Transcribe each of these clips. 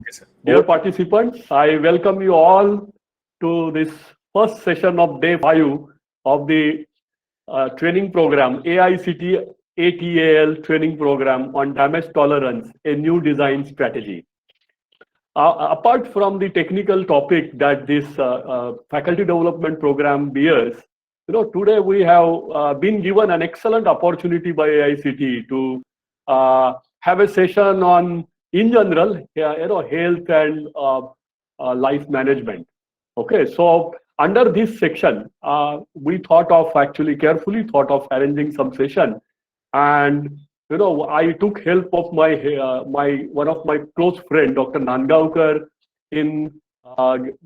Yes, sir. Dear participants, I welcome you all to this first session of day 5 of the training program, AICT ATAL training program on damage tolerance, a new design strategy. Apart from the technical topic that this faculty development program bears, today we have been given an excellent opportunity by AICT to have a session on, in general, health and life management. Okay, so under this section, we thought of actually carefully thought of arranging some session, and I took help of my one of my close friend, Dr. Nangaonkar, in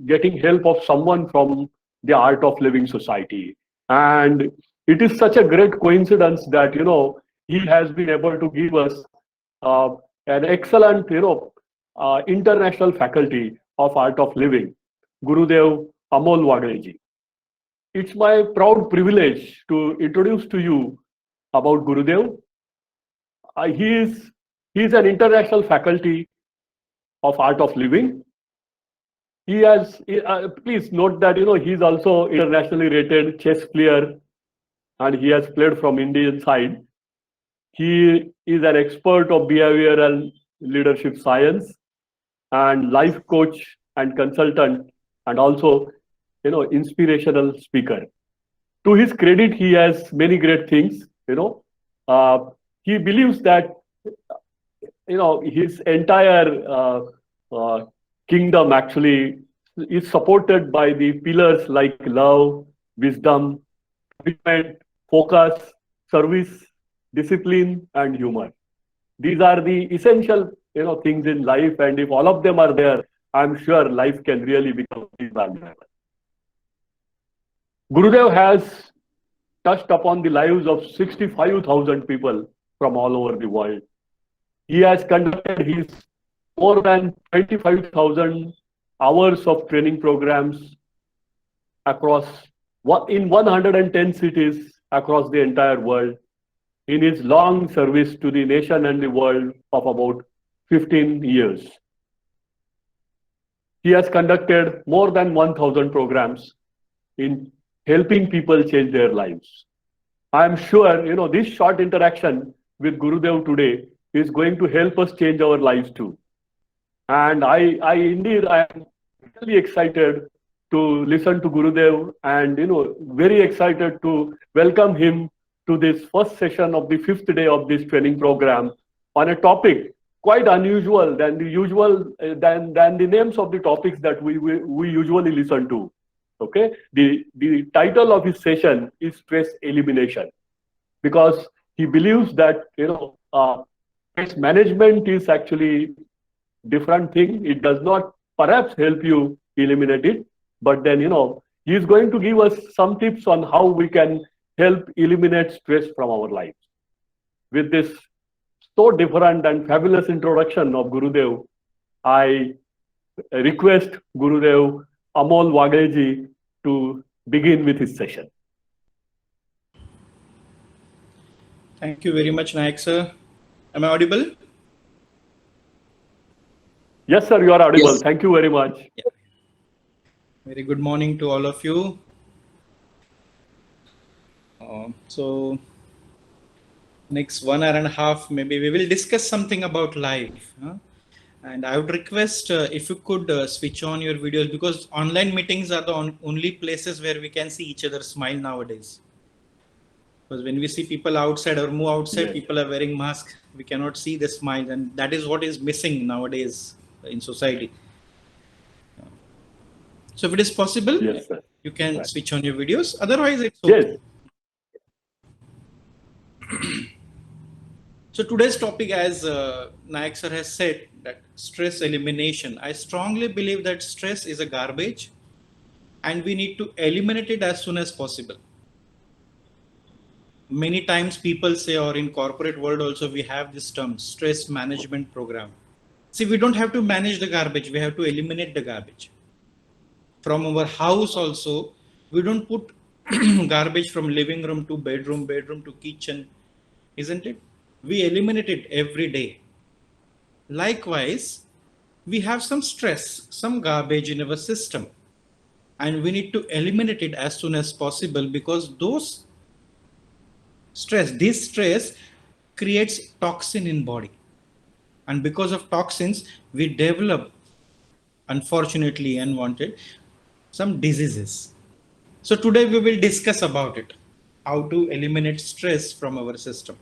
getting help of someone from the Art of Living Society. And it is such a great coincidence that he has been able to give us uh, an excellent international faculty of Art of Living, Gurudev Amol Wagleji. It's my proud privilege to introduce to you about Gurudev. He is an international faculty of Art of Living. Please note that he's also internationally rated chess player, and he has played from Indian side. He is an expert of behavioral leadership science and life coach and consultant, and also inspirational speaker. To his credit, he has many great things. He believes that his entire kingdom actually is supported by the pillars like love, wisdom, commitment, focus, service, discipline, and humor. These are the essential things in life, and if all of them are there, I'm sure life can really become valuable. Gurudev has touched upon the lives of 65,000 people from all over the world. He has conducted his more than 25,000 hours of training programs across in 110 cities across the entire world in his long service to the nation and the world of about 15 years. He has conducted more than 1,000 programs in helping people change their lives. I am sure this short interaction with Gurudev today is going to help us change our lives too. And I am really excited to listen to Gurudev, and very excited to welcome him to this first session of the 5th day of this training program on a topic quite unusual than the usual than the names of the topics that we usually listen to. Okay, the title of his session is stress elimination, because he believes that stress management is actually different thing. It does not perhaps help you eliminate it, but then he is going to give us some tips on how we can help eliminate stress from our lives. With this so different and fabulous introduction of Gurudev, I request Gurudev Amol Wagleji to begin with his session. Thank you very much, Nayak sir. Am I audible? Yes, sir, you are audible. Yes. Thank you very much. Yeah. Very good morning to all of you. So next 1 hour and a half, maybe we will discuss something about life. And I would request if you could switch on your videos, because online meetings are the only places where we can see each other smile nowadays. Because when we see people outside or move outside, Yes. people are wearing masks. We cannot see the smile, and that is what is missing nowadays in society. So if it is possible, Yes, sir. you can switch on your videos. Otherwise, it's Yes. okay. So today's topic, as Nayak sir has said, that stress elimination. I strongly believe that stress is a garbage, and we need to eliminate it as soon as possible. Many times people say, or in corporate world also, we have this term, stress management program. See, we don't have to manage the garbage. We have to eliminate the garbage. From our house also, we don't put garbage from living room to bedroom, bedroom to kitchen, isn't it? We eliminate it every day. Likewise, we have some stress, some garbage in our system, and we need to eliminate it as soon as possible, because this stress creates toxin in body, and because of toxins we develop, unfortunately unwanted, some diseases. So today we will discuss about it, how to eliminate stress from our system.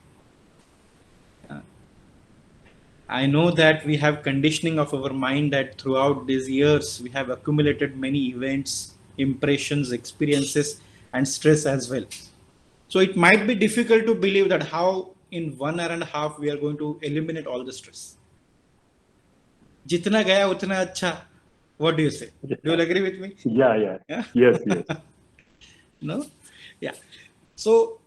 I know that we have conditioning of our mind, that throughout these years we have accumulated many events, impressions, experiences, and stress as well. So it might be difficult to believe that how in 1.5 hours we are going to eliminate all the stress. Jitna gaya utna acha. What do you say? Do you agree with me? Yeah. Yes. No? Yeah. So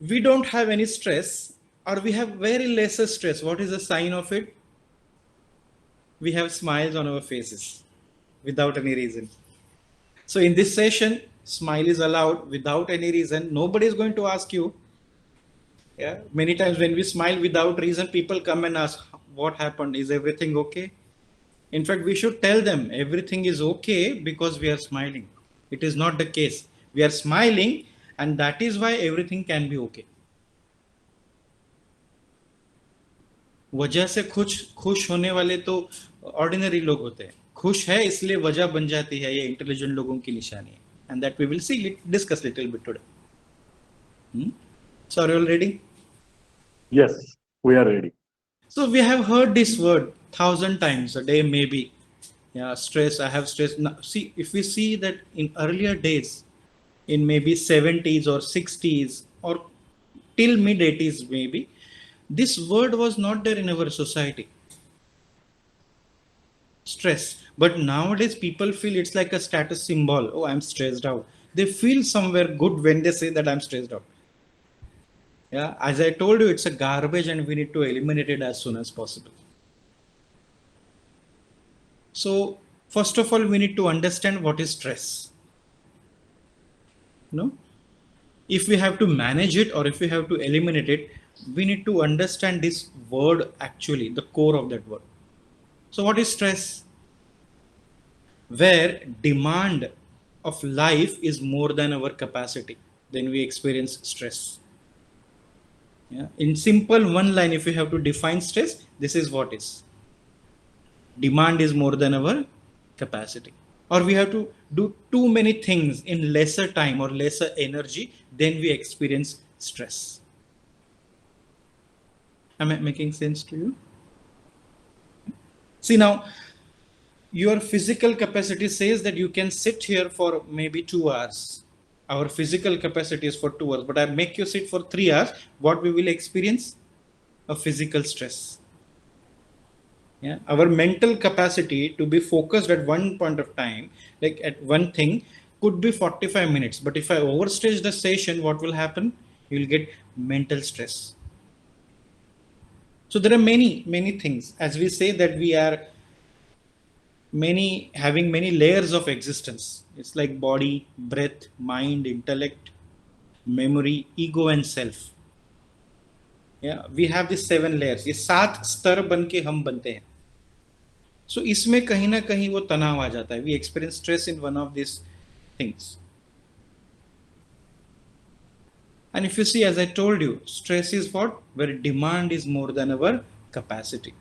we don't have any stress, or we have very lesser stress. What is the sign of it? We have smiles on our faces without any reason. So in this session, smile is allowed without any reason. Nobody is going to ask you. Yeah. Many times when we smile without reason, people come and ask, what happened? Is everything okay? In fact, we should tell them everything is okay because we are smiling. It is not the case. We are smiling, and that is why everything can be okay. वजह से खुश होने वाले तो ordinary लोग होते हैं. खुश है इसलिए वजह बन जाती है, ये इंटेलिजेंट लोगों की निशानी है. And that we will see, discuss little bit today. So are you all ready? Yes, we are ready. So we have heard this word 1,000 times a day, maybe. Yeah, stress. I have stress. Now, see, if we see that in earlier days, in maybe 70s or 60s or till mid 80s, maybe, this word was not there in our society. Stress. But nowadays, people feel it's like a status symbol. Oh, I'm stressed out. They feel somewhere good when they say that I'm stressed out. Yeah, as I told you, it's a garbage and we need to eliminate it as soon as possible. So, first of all, we need to understand what is stress. No? If we have to manage it or if we have to eliminate it, we need to understand this word actually, the core of that word. So, what is stress? Where demand of life is more than our capacity, then we experience stress. Yeah. In simple one line, if we have to define stress, this is what is. Demand is more than our capacity. Or we have to do too many things in lesser time or lesser energy, then we experience stress. Am I making sense to you? See now, your physical capacity says that you can sit here for maybe 2 hours. Our physical capacity is for 2 hours, but I make you sit for 3 hours. What we will experience? A physical stress. Yeah, our mental capacity to be focused at one point of time, like at one thing, could be 45 minutes. But if I overstage the session, what will happen? You will get mental stress. So there are many things. As we say that we are having many layers of existence. It's like body, breath, mind, intellect, memory, ego, and self. Yeah, we have these 7 layers. ये 7 स्तर बन के हम बनते हैं. So इसमें कहीं ना कहीं वो तनाव आ जाता है. We experience stress in one of these things. And if you see, as I told you, stress is what? Where demand is more than our capacity.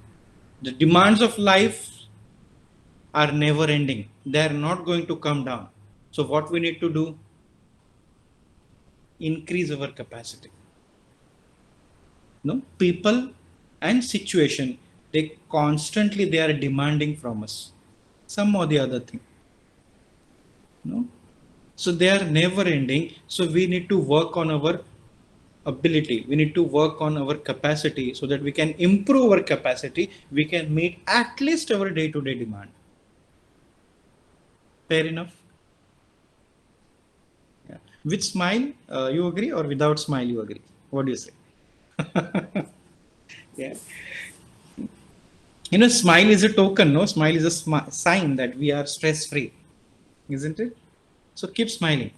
The demands of life are never ending. They are not going to come down. So what we need to do? Increase our capacity. No, people and situation, they are demanding from us some or the other thing. No, so they are never ending. So we need to work on our ability. We need to work on our capacity so that we can improve our capacity. We can meet at least our day-to-day demand. Fair enough? Yeah. With smile, you agree, or without smile, you agree? What do you say? Yeah. Smile is a token, no? Smile is a sign that we are stress-free, isn't it? So keep smiling.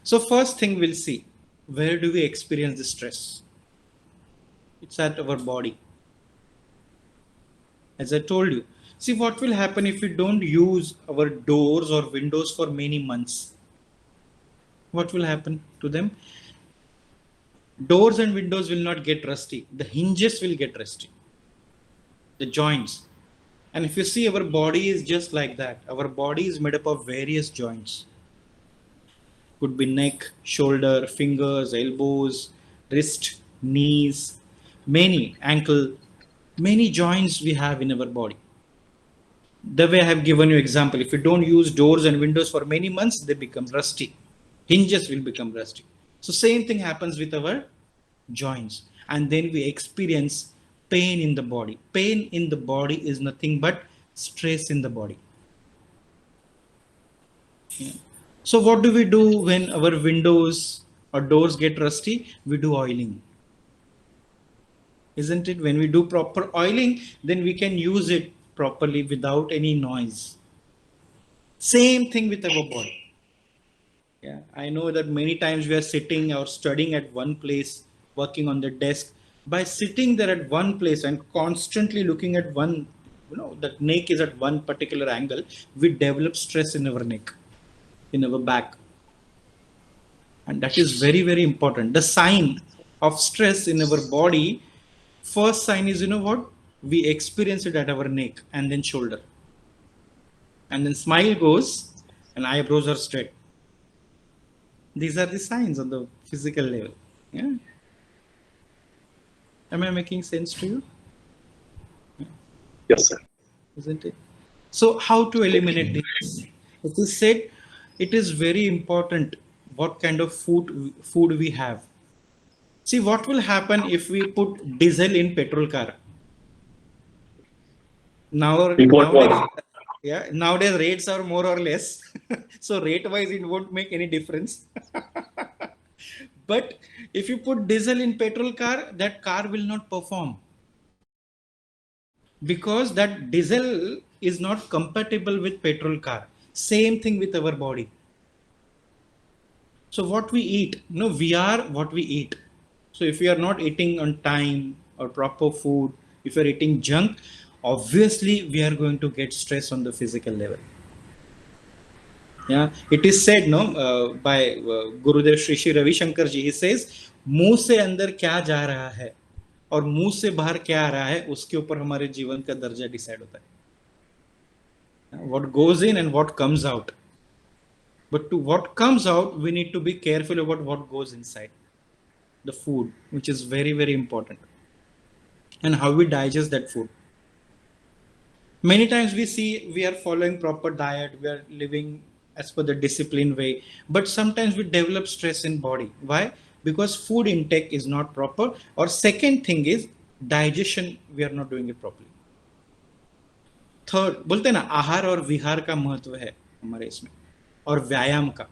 So first thing we'll see, where do we experience the stress? It's at our body. As I told you, see what will happen if we don't use our doors or windows for many months. What will happen to them? Doors and windows will not get rusty. The hinges will get rusty. The joints. And if you see, our body is just like that. Our body is made up of various joints. Could be neck, shoulder, fingers, elbows, wrist, knees, many, ankle, many joints we have in our body. The way I have given you example, if you don't use doors and windows for many months, they become rusty. Hinges will become rusty. So same thing happens with our joints. And then we experience pain in the body. Pain in the body is nothing but stress in the body. Yeah. So what do we do when our windows or doors get rusty? We do oiling. Isn't it? When we do proper oiling, then we can use it properly without any noise. Same thing with our body. Yeah, I know that many times we are sitting or studying at one place, working on the desk. By sitting there at one place and constantly looking at one, that neck is at one particular angle, we develop stress in our neck, in our back. And that is very, very important. The sign of stress in our body, first sign is, what? We experience it at our neck and then shoulder. And then smile goes and eyebrows are straight. These are the signs on the physical level. Yeah. Am I making sense to you? Yes, sir. Isn't it? So how to eliminate this? As I said, it is very important what kind of food we have. See what will happen if we put diesel in petrol car. Nowadays rates are more or less. So rate wise it won't make any difference. But if you put diesel in petrol car, that car will not perform. Because that diesel is not compatible with petrol car. Same thing with our body. So what we eat, we are what we eat. So if we are not eating on time or proper food, if you're eating junk, obviously we are going to get stress on the physical level. Yeah, it is said by Gurudev Shri Shri Ravi Shankar ji. He says, मुंह से अंदर क्या जा रहा है और मुंह से बाहर क्या आ रहा है, उसके ऊपर हमारे जीवन का दर्जा डिसाइड होता है. What goes in and what comes out. But to what comes out, we need to be careful about what goes inside the food, which is very, very important, and how we digest that food. Many times we see we are following proper diet, we are living as per the disciplined way, but sometimes we develop stress in body. Why? Because food intake is not proper, or second thing is digestion, we are not doing it properly. Third बोलते हैं ना, आहार और विहार का महत्व है हमारे इसमें, और व्यायाम का.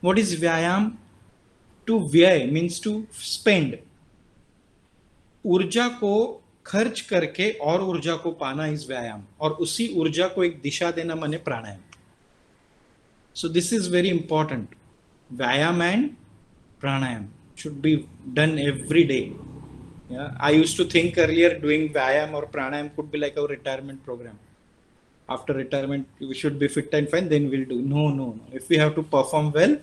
व्हाट इज व्यायाम? टू व्यय मीन्स टू स्पेंड. ऊर्जा को खर्च करके और ऊर्जा को पाना इज व्यायाम, और उसी ऊर्जा को एक दिशा देना माने pranayam. So this is very important. Vyayam and pranayam should be done every day. Yeah, I used to think earlier doing vyayam or pranayam could be like our retirement program. After retirement, we should be fit and fine, then we'll do. No. If we have to perform well,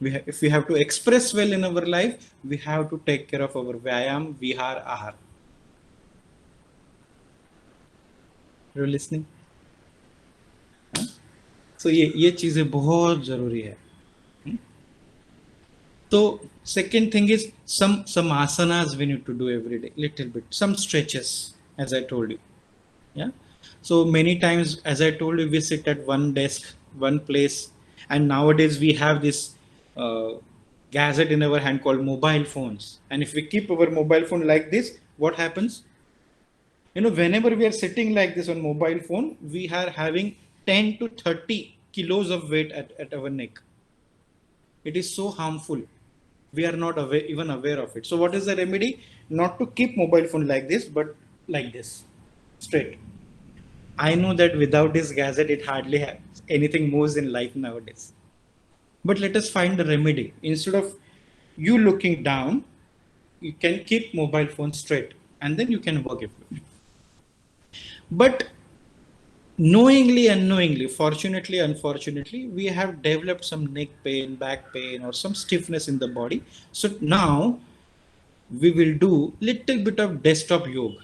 if we have to express well in our life, we have to take care of our vyayam, vihar, ahar. You're listening? Huh? So ये चीजें बहुत जरूरी है. So second thing is some asanas we need to do every day, little bit, some stretches, as I told you. Yeah. So many times, as I told you, we sit at one desk, one place, and nowadays we have this gadget in our hand called mobile phones. And if we keep our mobile phone like this, what happens? Whenever we are sitting like this on mobile phone, we are having 10 to 30 kilos of weight at our neck. It is so harmful. We are not even aware of it. So what is the remedy? Not to keep mobile phone like this, but like this, straight. I know that without this gadget, it hardly anything moves in life nowadays. But let us find the remedy. Instead of you looking down, you can keep mobile phone straight, and then you can work it. But knowingly, unknowingly, fortunately, unfortunately, we have developed some neck pain, back pain, or some stiffness in the body. So now we will do little bit of desktop yoga.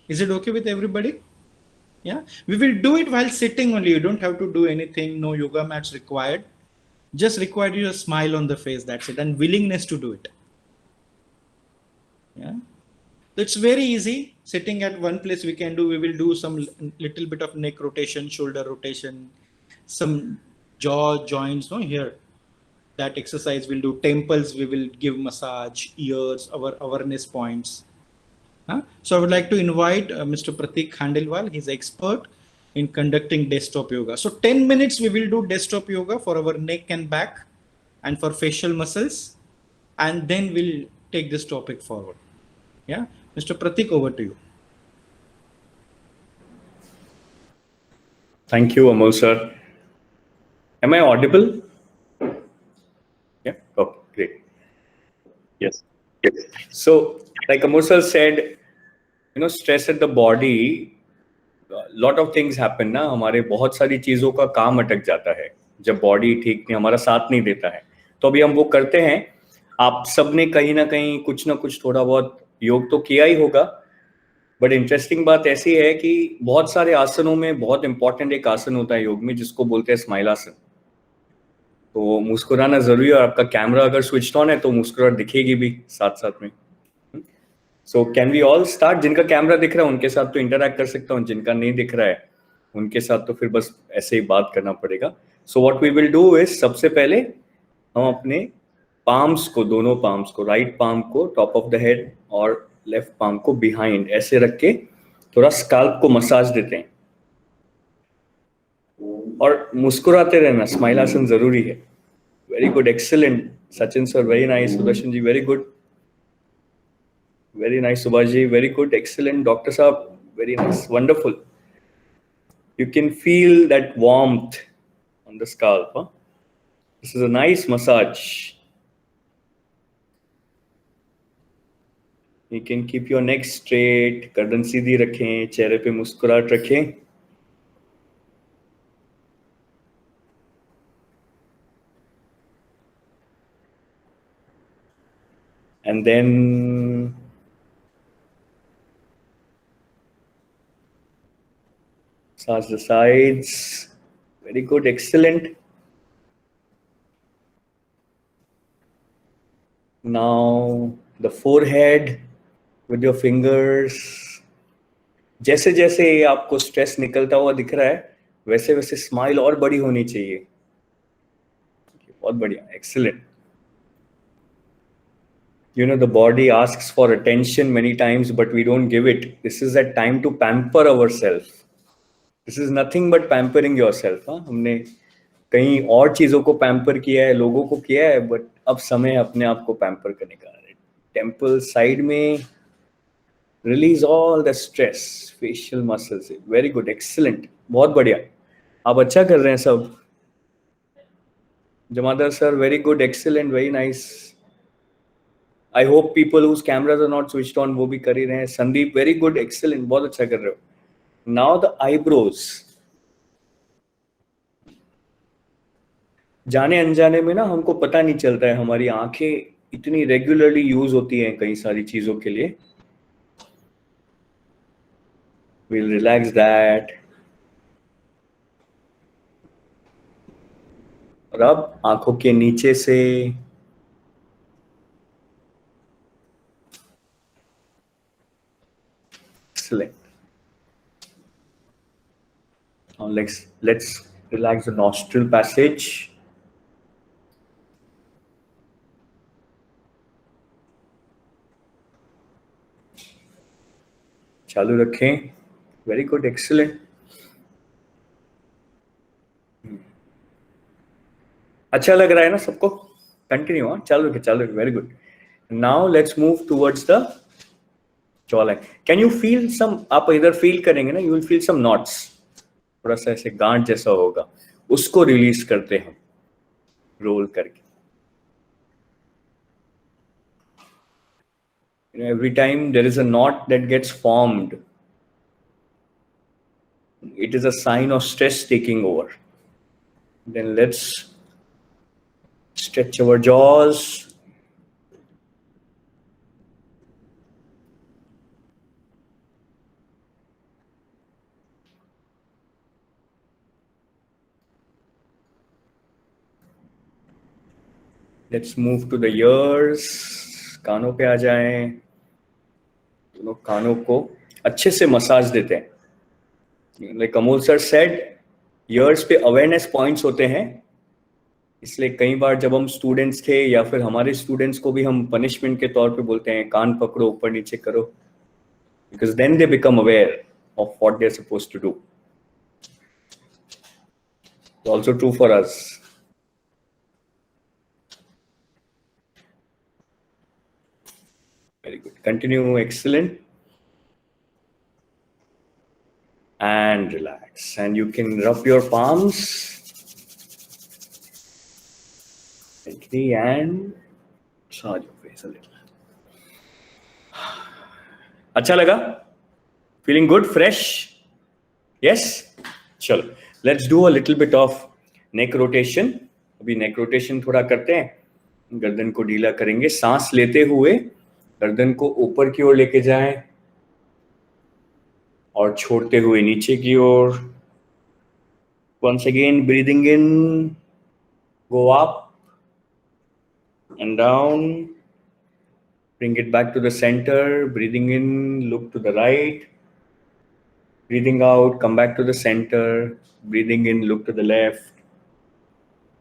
Is it okay with everybody? Yeah, we will do it while sitting only. You don't have to do anything. No yoga mats required. Just required you a smile on the face. That's it, and willingness to do it. Yeah. It's very easy. Sitting at one place, we can do. We will do some little bit of neck rotation, shoulder rotation, some jaw joints. No, here that exercise we'll do. Temples we will give massage. Ears, our awareness points. Huh? So I would like to invite Mr. Pratik Khandelwal. He's expert in conducting desktop yoga. So 10 minutes we will do desktop yoga for our neck and back and for facial muscles. And then we'll take this topic forward. Yeah. Mr. Pratik, over to you. Thank you, Amol sir. Am I audible? Yeah. Oh, great. Yes. Yes. So, like Amol sir said, stress at the body. Lot of things happen ना, हमारे बहुत सारी चीजों का काम अटक जाता है जब बॉडी ठीक नहीं, हमारा साथ नहीं देता है. तो अभी हम वो करते हैं. आप सबने कहीं ना कुछ थोड़ा बहुत योग तो किया ही होगा. बट इंटरेस्टिंग बात ऐसी है कि बहुत सारे आसनों में बहुत इंपॉर्टेंट एक आसन होता है योग में जिसको बोलते हैं स्माइल आसन. तो मुस्कुराना जरूरी है और आपका कैमरा अगर स्विच ऑन है तो मुस्कुराहट दिखेगी भी साथ साथ में. So can we all start. जिनका कैमरा दिख रहा है उनके साथ तो इंटरैक्ट कर सकता हूँ, जिनका नहीं दिख रहा है उनके साथ तो फिर बस ऐसे ही बात करना पड़ेगा. So what we will do is, सबसे पहले हम अपने पाम्स को, दोनों पाम्स को, राइट पाम को टॉप ऑफ द हेड और लेफ्ट पाम को बिहाइंड ऐसे रख के थोड़ा स्काल्प को मसाज देते हैं और मुस्कुराते रहना. स्माइल आसन जरूरी है. Very good, excellent Sachin sir, very nice. Sudarshan ji, very good. Very nice, Subhash ji. Very good, excellent. Doctor Saab, very nice, wonderful. You can feel that warmth on the scalp. Huh? This is a nice massage. You can keep your neck straight, गर्दन सीधी रखें, चेहरे पे मुस्कुराहट रखें. And then massage the sides. Very good, excellent. Now the forehead with your fingers. जैसे जैसे आपको stress निकलता हुआ दिख रहा है वैसे वैसे स्माइल और बड़ी होनी चाहिए. बहुत बढ़िया, excellent. The body asks for attention many times, but we don't give it. This is that time to pamper ourselves. This is nothing but pampering yourself. हमने कहीं और चीजों को पैम्पर किया है, लोगों को किया है, बट अब समय अपने आप को पैम्पर करने का है. टेम्पल साइड में release all the stress, facial muscles. Very good, excellent, बहुत बढ़िया. आप अच्छा कर रहे हैं सब. Jamadar sir, very good, excellent, very nice. I hope people whose cameras are not switched on वो भी कर ही रहे हैं. संदीप, वेरी गुड, एक्सीलेंट, बहुत अच्छा कर रहे हो. Now the eyebrows. जाने अनजाने में ना हमको पता नहीं चलता है, हमारी आंखें इतनी रेगुलरली यूज होती हैं कई सारी चीजों के लिए. We'll relax that. और अब आंखों के नीचे से excellent. Now let's relax the nostril passage. चालू रखें. Very good, excellent. अच्छा लग रहा है ना सबको? कंटिन्यू. चालू रखें, चालू रखें. Very good. Now let's move towards the jaw line. Can you feel some, आप इधर फील करेंगे ना, you will feel some knots. थोड़ा सा ऐसे गांठ जैसा होगा, उसको रिलीज करते हैं रोल करके. Every time there is a knot that gets formed, it is a sign of stress taking over. Then let's stretch our jaws. Let's move to the ears. कानों पे आ जाएं. दोनों कानों को अच्छे से मसाज देते हैं. Like Amol sir said, ears पे awareness points होते हैं. इसलिए कई बार जब हम स्टूडेंट्स थे या फिर हमारे स्टूडेंट्स को भी हम पनिशमेंट के तौर पे बोलते हैं कान पकड़ो ऊपर नीचे करो, because then they become aware of what they're supposed to do. It's also true for us. Very good. Continue. Excellent. And relax. And you can rub your palms. Agree and massage your face a little. अच्छा लगा? Feeling good, fresh? Yes? चलो, let's do a little bit of neck rotation. अभी neck rotation थोड़ा करते हैं. गर्दन को ढीला करेंगे. सांस लेते हुए गर्दन को ऊपर की ओर लेके जाएं और छोड़ते हुए नीचे की ओर. Once again, breathing in, go up and down. Bring it back to the center. Breathing in, look to the right. Breathing out, come back to the center. Breathing in, look to the left.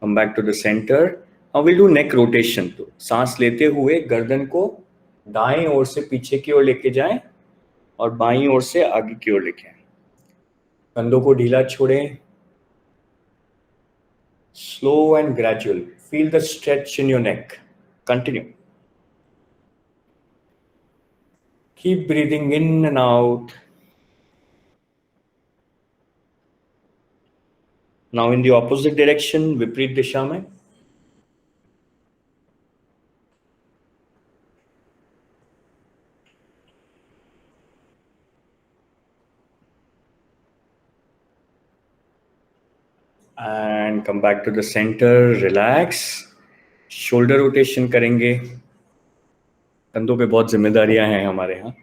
Come back to the center. Now we'll do neck rotation. तो सांस लेते हुए गर्दन को दाएं ओर से पीछे की ओर लेके जाएं और बाईं ओर से आगे की ओर लेके आएं. कंधों को ढीला छोड़ें. Slow and gradual. Feel the stretch in your neck. Continue. Keep breathing in and out. Now in the opposite direction, विपरीत दिशा में. And come back to the center, relax. Shoulder rotation करेंगे. कंधों पे बहुत जिम्मेदारियां हैं हमारे यहाँ.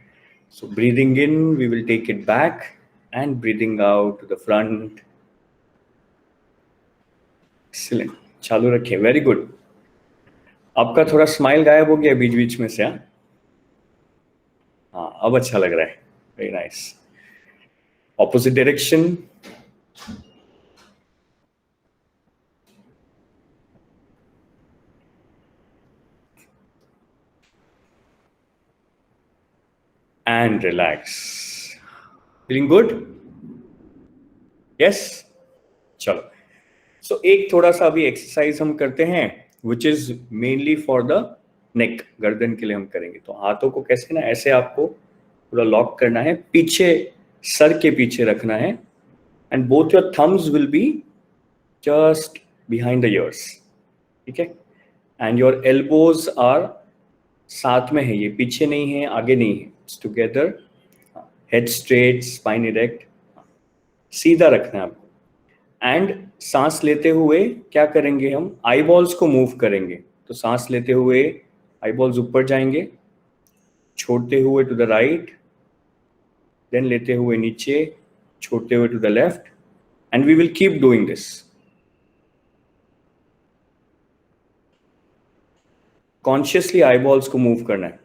So breathing in, we will take it back and breathing out to the front. Excellent. चालू रखिए. Very good. आपका थोड़ा स्माइल गायब हो गया बीच बीच में से. हाँ, अब अच्छा लग रहा है. Very nice. Opposite direction. And relax. Feeling good? Yes? चलो. So एक थोड़ा सा अभी एक्सरसाइज हम करते हैं which is mainly for the neck. गर्दन के लिए हम करेंगे. तो हाथों को कैसे ना ऐसे आपको पूरा लॉक करना है, पीछे सर के पीछे रखना है and both your thumbs will be just behind the ears. ठीक है? And your elbows are साथ में है, ये पीछे नहीं है, आगे नहीं है. It's together. Head straight, spine erect. सीधा रखना है आपको. एंड सांस लेते हुए क्या करेंगे हम? आई बॉल्स को मूव करेंगे. तो सांस लेते हुए आई बॉल्स ऊपर जाएंगे, छोड़ते हुए टू द राइट, देन लेते हुए नीचे, छोड़ते हुए to the left. And we will keep doing this. Consciously eyeballs को मूव करना है.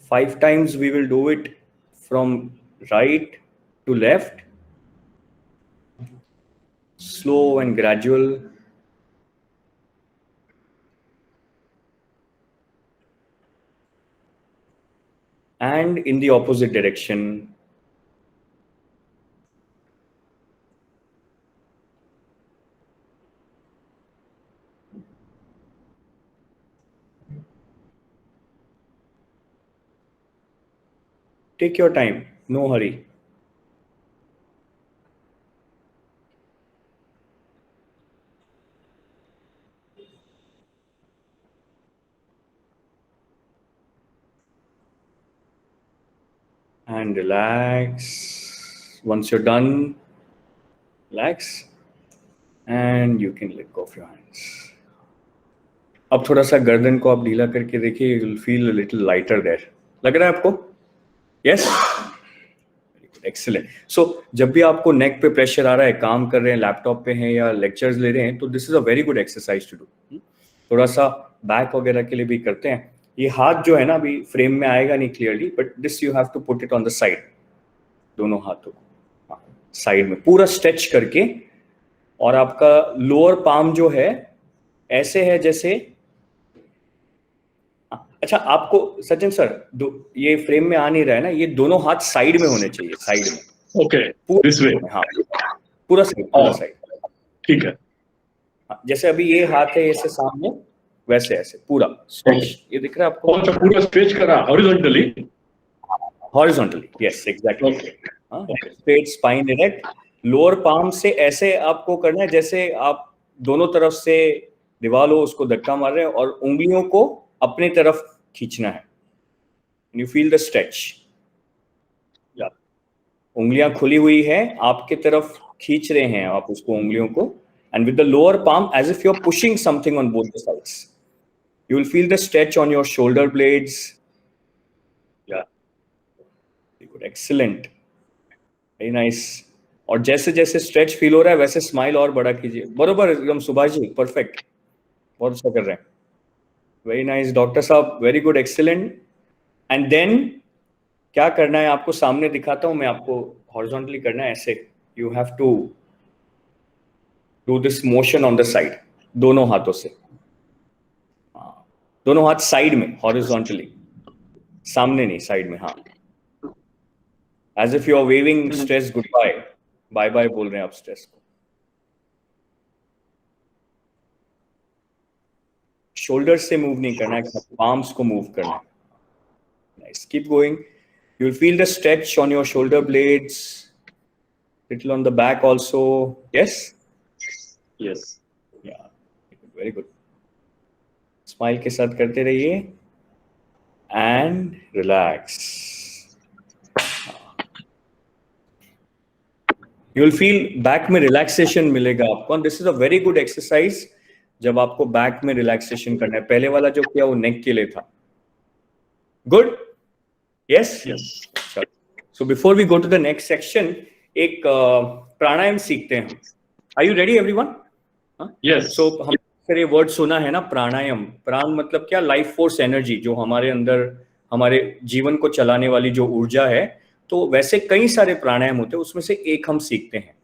Five times we will do it from right to left, slow and gradual. And in the opposite direction. Take your time, no hurry. and relax. Once you're done, relax and you can let go of your hands. अब थोड़ा सा गर्दन को आप ढीला करके देखिए, you will feel a little lighter there. लग रहा है आपको? Yes? Excellent. So जब भी आपको नेक पे प्रेशर आ रहा है, काम कर रहे हैं, लैपटॉप पे हैं या लेक्चर्स ले रहे हैं, तो this is a very good exercise to do. थोड़ा सा बैक वगैरह के लिए भी करते हैं. ये हाथ जो है ना अभी फ्रेम में आएगा नहीं clearly, but this you have to put it on the side. दोनों हाथों को साइड में पूरा स्ट्रेच करके, और आपका लोअर पाम जो है ऐसे है जैसे, अच्छा आपको सचिन सर ये फ्रेम में आ नहीं रहा है ना, ये दोनों हाथ साइड में होने चाहिए, साइड में. Okay, this way. हाँ पूरा साइड. ठीक है. जैसे अभी ये हाथ है ऐसे सामने, वैसे ऐसे पूरा स्ट्रेच. ये दिख रहा है आपको? अच्छा, पूरा स्ट्रेच करा horizontally. Horizontally, yes exactly. Straight spine erect. Lower palm से ऐसे आपको करना है जैसे आप दोनों तरफ से दीवार हो उसको धक्का मार रहे हैं, और उंगलियों को अपने तरफ खींचना है. You feel the stretch. उंगलियां खुली हुई है, आपके तरफ खींच रहे हैं आप उसको, उंगलियों को, and with the lower palm as if you're pushing something on both the sides. You will feel the stretch on your shoulder blades. Yeah, very good, excellent, very nice. और जैसे जैसे स्ट्रेच फील हो रहा है वैसे smile और बड़ा कीजिए. बरोबर एकदम सुभाष जी, परफेक्ट, बहुत अच्छा कर रहे हैं. वेरी नाइस डॉक्टर साहब, very good, excellent. And then क्या करना है आपको, सामने दिखाता हूं मैं आपको. हॉरिजॉन्टली करना है ऐसे. You have to do this motion on the side, दोनों हाथों से. दोनों हाथ साइड में, हॉरिजॉन्टली, सामने नहीं, साइड में. हाँ, as if you are waving stress goodbye. Bye bye बोल रहे हैं आप स्ट्रेस को. शोल्डर से मूव नहीं करना है, पाम्स को मूव करना है. Nice, keep going. You will feel the stretch on your shoulder blades, little on the back also. Yes, yes, या वेरी गुड. स्माइल के साथ करते रहिए and relax. You will feel back में रिलैक्सेशन मिलेगा आपको. This is a very good exercise जब आपको बैक में रिलैक्सेशन करना है. पहले वाला जो किया वो नेक के लिए था. Good, yes yes. So before we go to the next section, एक प्राणायाम सीखते हैं. Are you ready everyone? Yes. So हम ये वर्ड सुना है ना, प्राणायाम. प्राण मतलब क्या? लाइफ फोर्स एनर्जी, जो हमारे अंदर हमारे जीवन को चलाने वाली जो ऊर्जा है. तो वैसे कई सारे प्राणायाम होते हैं, उसमें से एक हम सीखते हैं.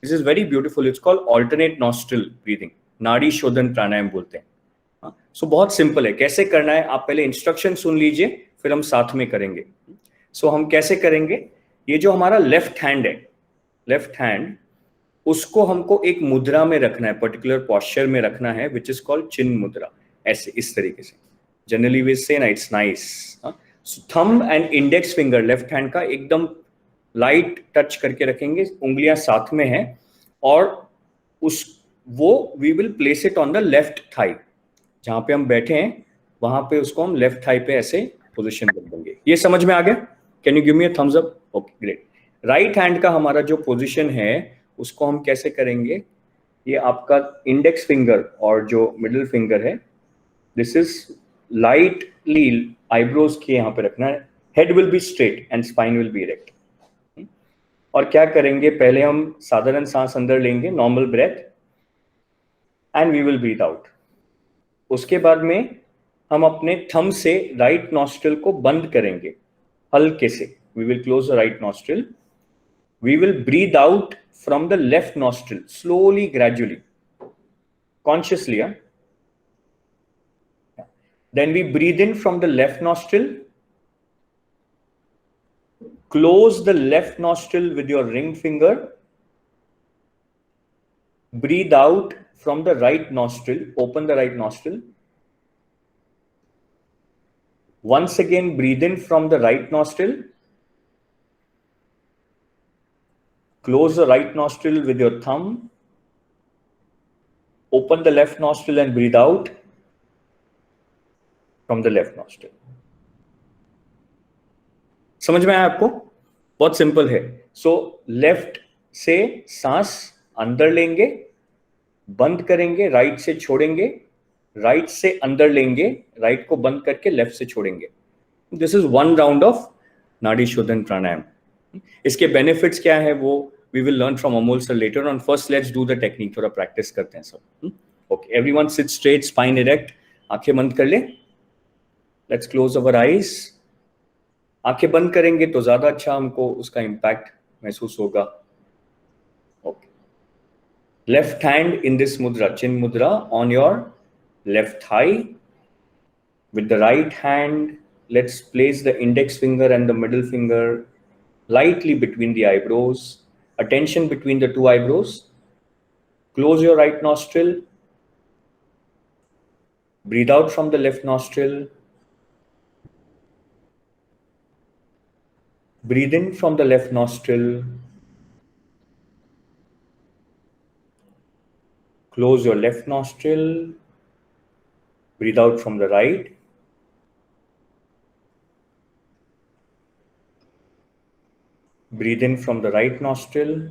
This is very beautiful. It's called alternate nostril breathing. नाड़ी शोधन प्राणायाम बोलते हैं. सो बहुत सिंपल है. कैसे करना है आप पहले इंस्ट्रक्शन सुन लीजिए, फिर हम साथ में करेंगे. सो हम कैसे करेंगे? ये जो हमारा लेफ्ट हैंड है, लेफ्ट हैंड, उसको हमको एक मुद्रा में रखना है, पर्टिकुलर पॉस्चर में रखना है, विच इज कॉल्ड चिन्ह मुद्रा. ऐसे इस तरीके से. जनरली वी से ना it's nice. Thumb and index finger left hand का एकदम लाइट टच करके रखेंगे, उंगलियां साथ में हैं, और वो we will place it on the left thigh. जहां पे हम बैठे हैं वहां पे उसको हम लेफ्ट थाई पे ऐसे पोजिशन कर देंगे. ये समझ में आ गया? Can you give me a thumbs up? Okay, great. Right hand का हमारा जो पोजिशन है उसको हम कैसे करेंगे? ये आपका इंडेक्स फिंगर और जो मिडिल फिंगर है, दिस इज लाइटली आईब्रोज के यहाँ पे रखना है. Head will be straight and spine will be erect. और क्या करेंगे? पहले हम साधारण सांस अंदर लेंगे, normal breath, and we will breathe out. उसके बाद में हम अपने थंब से राइट नॉस्ट्रिल को बंद करेंगे हल्के से. We will close the right nostril. We will breathe out from the left nostril, slowly, gradually, consciously. Then we breathe in from the left nostril. Close the left nostril with your ring finger. Breathe out from the right nostril. Open the right nostril. Once again, breathe in from the right nostril. Close the right nostril with your thumb. Open the left nostril and breathe out from the left nostril. समझ में आया आपको? बहुत simple है. So left से सांस अंदर लेंगे, बंद करेंगे, राइट से छोड़ेंगे, राइट से अंदर लेंगे, राइट को बंद करके लेफ्ट से छोड़ेंगे. दिस इज 1 राउंड ऑफ नाड़ी शोधन प्राणायाम. इसके बेनिफिट्स क्या है वो we will learn from Amol sir later on. First let's do the technique, थोड़ा प्रैक्टिस करते हैं सब. Okay, everyone sit straight, spine erect, आंखें बंद कर ले. Let's close our eyes. आंखें बंद करेंगे तो ज्यादा अच्छा हमको उसका इम्पैक्ट महसूस होगा. Okay. Left hand in this mudra, chin mudra, on your left thigh. With the right hand, let's place the index finger and the middle finger lightly between the eyebrows. Attention between the two eyebrows. Close your right nostril. Breathe out from the left nostril. Breathe in from the left nostril. Close your left nostril. Breathe out from the right. Breathe in from the right nostril.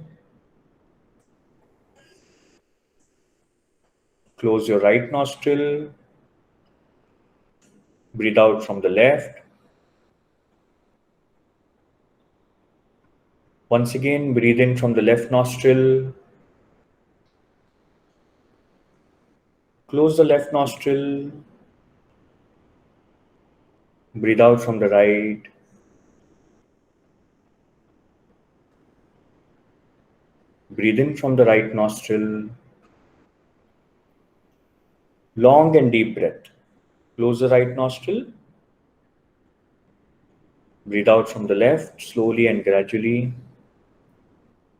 Close your right nostril. Breathe out from the left. Once again, breathe in from the left nostril. Close the left nostril. Breathe out from the right. Breathe in from the right nostril. Long and deep breath. Close the right nostril. Breathe out from the left, slowly and gradually.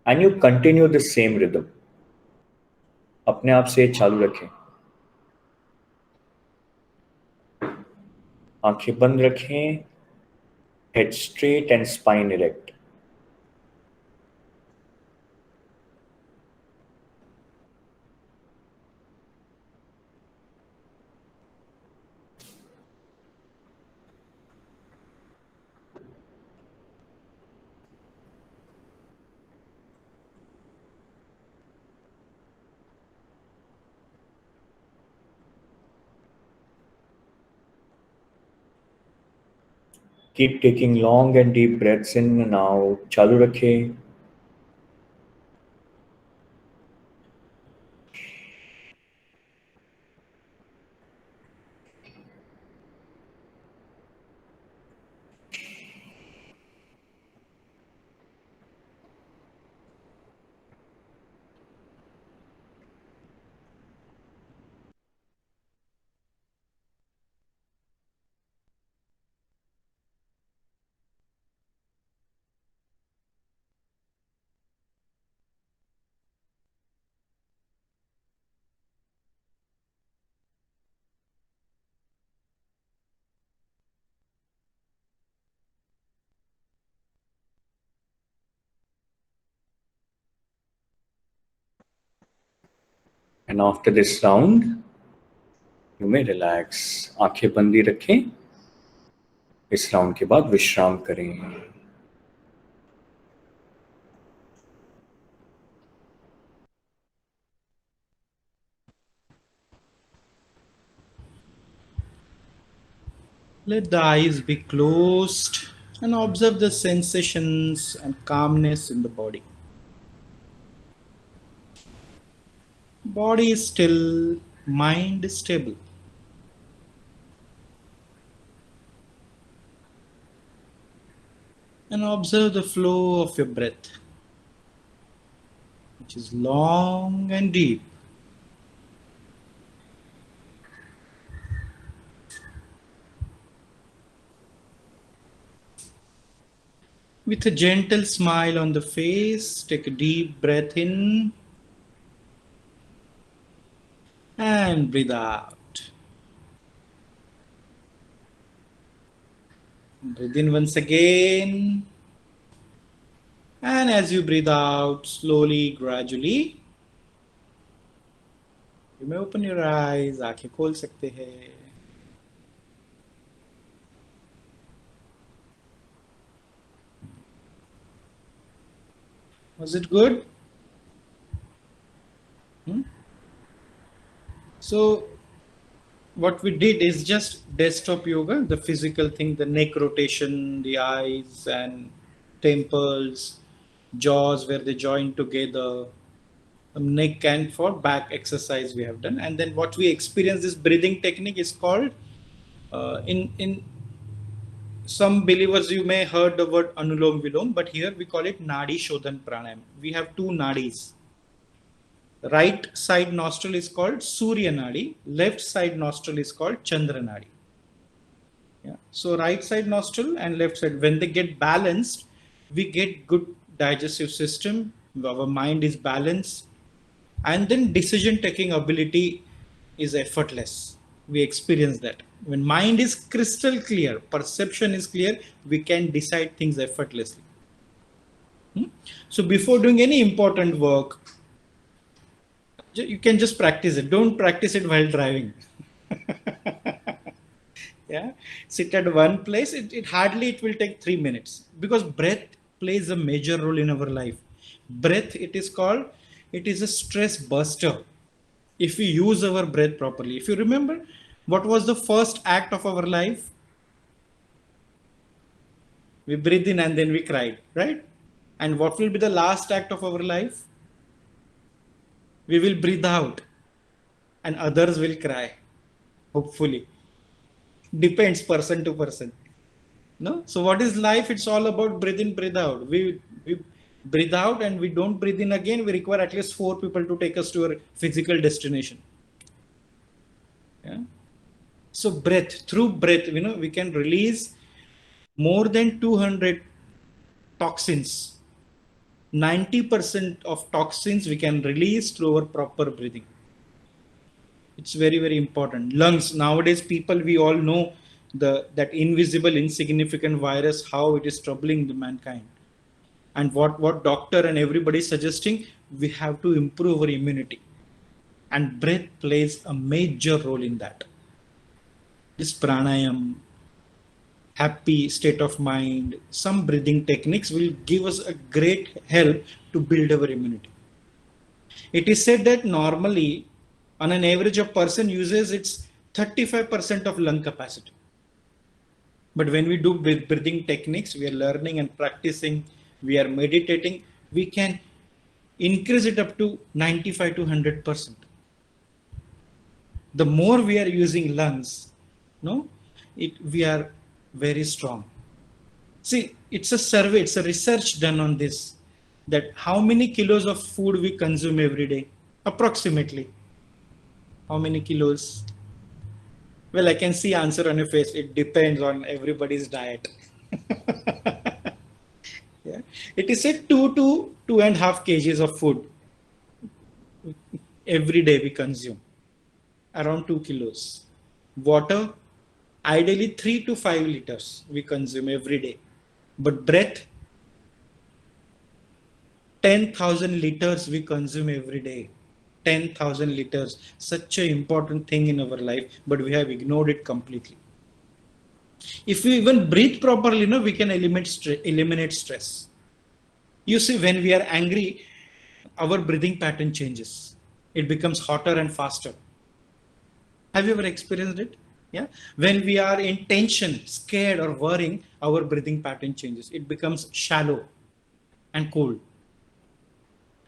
And you continue the same rhythm. अपने आप से चालू रखें. आंखें बंद रखें. Head straight and spine erect. Keep taking long and deep breaths in and out. चालू रखें. And after this round, you may relax. आंखें बंदी रखें. इस राउंड के बाद विश्राम करें. Let the eyes be closed and observe the sensations and calmness in the body. Body is still, mind is stable. And observe the flow of your breath, which is long and deep. With a gentle smile on the face, take a deep breath in and breathe out. Breathe in once again. And as you breathe out, slowly, gradually, you may open your eyes. आंखें खोल सकते हैं. Was it good? So what we did is just desktop yoga, the physical thing, the neck rotation, the eyes and temples, jaws where they join together, neck, and for back exercise we have done. And then what we experience, this breathing technique is called in some believers you may heard the word Anulom Vilom, but here we call it Nadi Shodhan Pranayam. We have two nadis. Right side nostril is called Surya Nadi, left side nostril is called Chandra Nadi. Yeah. So right side nostril and left side, when they get balanced, we get good digestive system, our mind is balanced, and then decision taking ability is effortless. We experience that. When mind is crystal clear, perception is clear, we can decide things effortlessly. So before doing any important work, you can just practice it. Don't practice it while driving. Yeah, sit at one place. It hardly it will take 3 minutes, because breath plays a major role in our life. Breath, it is called, it is a stress buster. If we use our breath properly, if you remember, what was the first act of our life? We breathed in and then we cried, right? And what will be the last act of our life? We will breathe out and others will cry, hopefully. Depends person to person. No? So what is life? It's all about breathe in, breathe out. We breathe out and we don't breathe in again. We require at least 4 people to take us to our physical destination. Yeah. So breath, through breath, we can release more than 200 toxins. 90% of toxins we can release through our proper breathing. It's very, very important. Lungs, nowadays people, we all know that invisible, insignificant virus, how it is troubling the mankind. And what doctor and everybody is suggesting, we have to improve our immunity. And breath plays a major role in that. This pranayam, happy state of mind, some breathing techniques will give us a great help to build our immunity. It is said that normally, on an average, a person uses its 35% of lung capacity. But when we do breathing techniques, we are learning and practicing, we are meditating, we can increase it up to 95 to 100%. The more we are using lungs, we are very strong. See, it's a survey, it's a research done on this, that how many kilos of food we consume every day, approximately. How many kilos? Well, I can see answer on your face. It depends on everybody's diet. Yeah. It is said 2 to 2.5 kgs of food every day we consume, around 2 kilos. Water, ideally 3 to 5 liters we consume every day. But breath, 10,000 liters we consume every day. 10,000 liters, such an important thing in our life, but we have ignored it completely. If we even breathe properly, we can eliminate stress. You see, when we are angry, our breathing pattern changes. It becomes hotter and faster. Have you ever experienced it? Yeah. When we are in tension, scared or worrying, our breathing pattern changes. It becomes shallow and cold.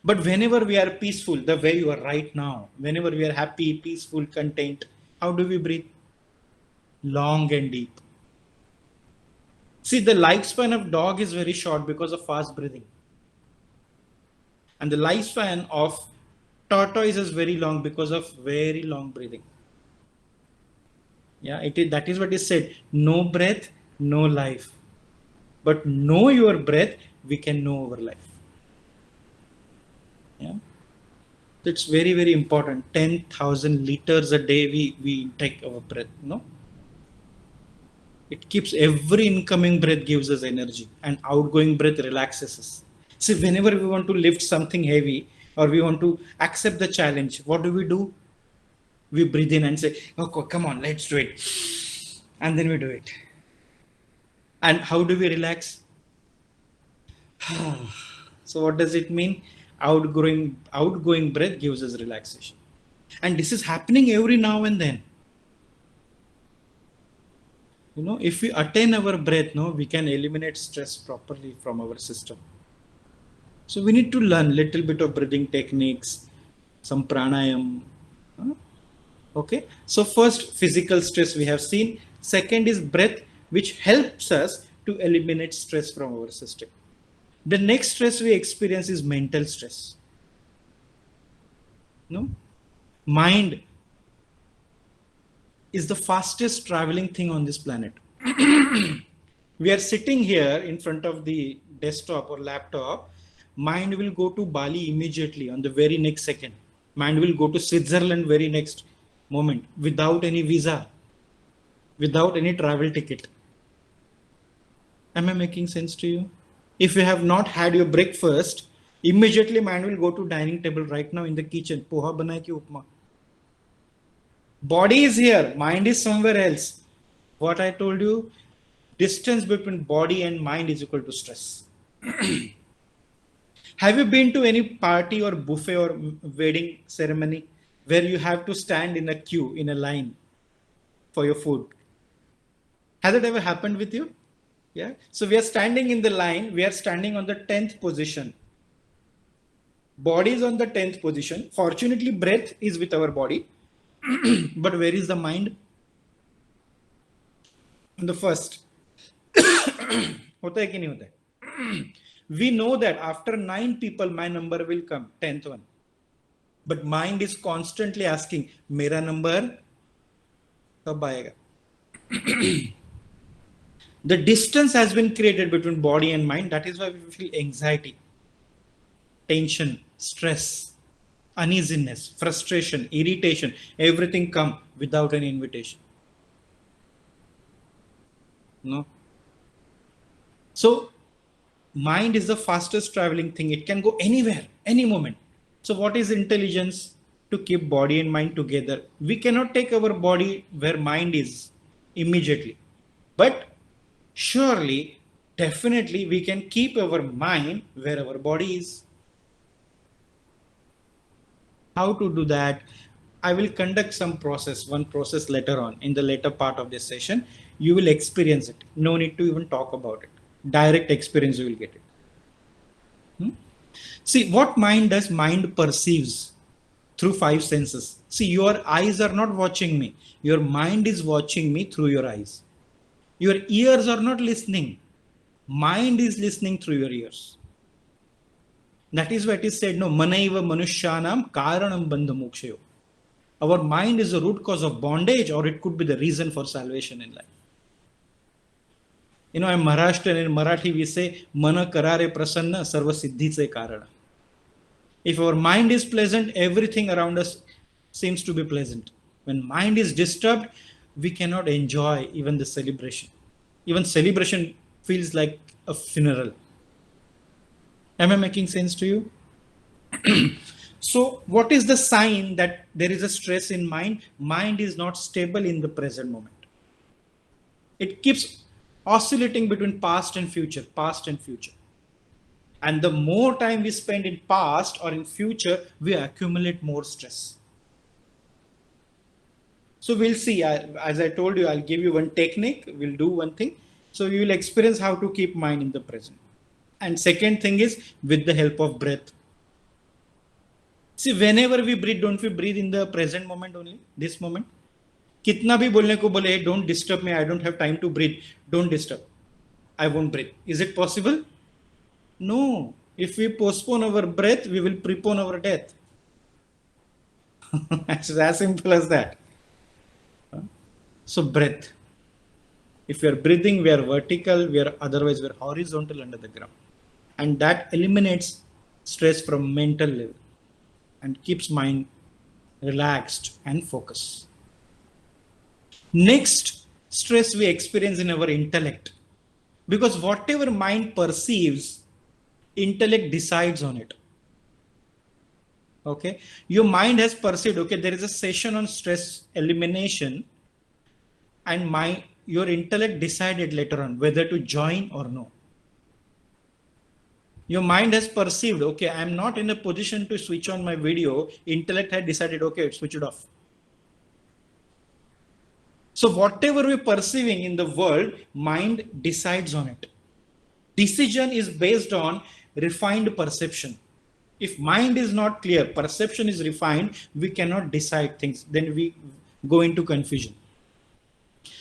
But whenever we are peaceful, the way you are right now, whenever we are happy, peaceful, content, how do we breathe? Long and deep. See, the lifespan of dog is very short because of fast breathing. And the lifespan of tortoise is very long because of very long breathing. Yeah, that is what is said. No breath, no life. But know your breath, we can know our life. Yeah, it's very, very important. 10,000 liters a day we take our breath. It keeps every incoming breath gives us energy, and outgoing breath relaxes us. See, whenever we want to lift something heavy or we want to accept the challenge, what do? We breathe in and say, "Okay, come on, let's do it," and then we do it. And how do we relax? So what does it mean? Outgoing breath gives us relaxation. And this is happening every now and then. If we attain our breath, we can eliminate stress properly from our system. So we need to learn little bit of breathing techniques, some pranayam. Okay. So first, physical stress we have seen. Second is breath, which helps us to eliminate stress from our system. The next stress we experience is mental stress. Mind is the fastest traveling thing on this planet. We are sitting here in front of the desktop or laptop. Mind will go to Bali immediately on the very next second. Mind will go to Switzerland very next moment without any visa, without any travel ticket. Am I making sense to you? If you have not had your breakfast, immediately mind will go to dining table right now in the kitchen. Poha banai ki upma. Body is here, mind is somewhere else. What I told you, distance between body and mind is equal to stress. Have you been to any party or buffet or wedding ceremony where you have to stand in a queue, in a line for your food? Has it ever happened with you? Yeah. So we are standing in the line. We are standing on the 10th position. Body is on the 10th position. Fortunately, breath is with our body. But where is the mind? On the first. Hota hai ki nahi hota hai? We know that after 9 people, my number will come, 10th one. But mind is constantly asking, mera number kab aayega? The distance has been created between body and mind. That is why we feel anxiety, tension, stress, uneasiness, frustration, irritation, everything come without any invitation. No. So mind is the fastest traveling thing. It can go anywhere, any moment. So what is intelligence? To keep body and mind together. We cannot take our body where mind is immediately. But surely, definitely we can keep our mind where our body is. How to do that? I will conduct one process later on in the later part of this session. You will experience it. No need to even talk about it. Direct experience, you will get it. See, what mind does? Mind perceives through 5 senses. See, your eyes are not watching me. Your mind is watching me through your eyes. Your ears are not listening. Mind is listening through your ears. That is what is said, no, manaiva manushyanam karanam bandha mokshayo. Our mind is the root cause of bondage, or it could be the reason for salvation in life. I'm Maharashtrian. In Marathi we say, mana karare prasanna sarva siddhiche karana. If our mind is pleasant, everything around us seems to be pleasant. When mind is disturbed, we cannot enjoy even the celebration. Even celebration feels like a funeral. Am I making sense to you? So what is the sign that there is a stress in mind? Mind is not stable in the present moment. It keeps oscillating between past and future, past and future. And the more time we spend in past or in future, we accumulate more stress. So we'll see, as I told you, I'll give you one technique, we'll do one thing. So you will experience how to keep mind in the present. And second thing is with the help of breath. See, whenever we breathe, don't we breathe in the present moment only, this moment? Kitna bhi bolne ko bole, hey, don't disturb me, I don't have time to breathe. Don't disturb. I won't breathe. Is it possible? No. If we postpone our breath, we will prepone our death. It's as simple as that. So breath. If we are breathing, we are vertical, otherwise we are horizontal under the ground. And that eliminates stress from mental level and keeps mind relaxed and focused. Next, stress we experience in our intellect. Because whatever mind perceives, intellect decides on it. Okay. Your mind has perceived, okay, there is a session on stress elimination, and your intellect decided later on whether to join or no. Your mind has perceived, okay, I'm not in a position to switch on my video. Intellect had decided, okay, switch it off. So whatever we're perceiving in the world, mind decides on it. Decision is based on refined perception. If mind is not clear, perception is refined, we cannot decide things. Then we go into confusion.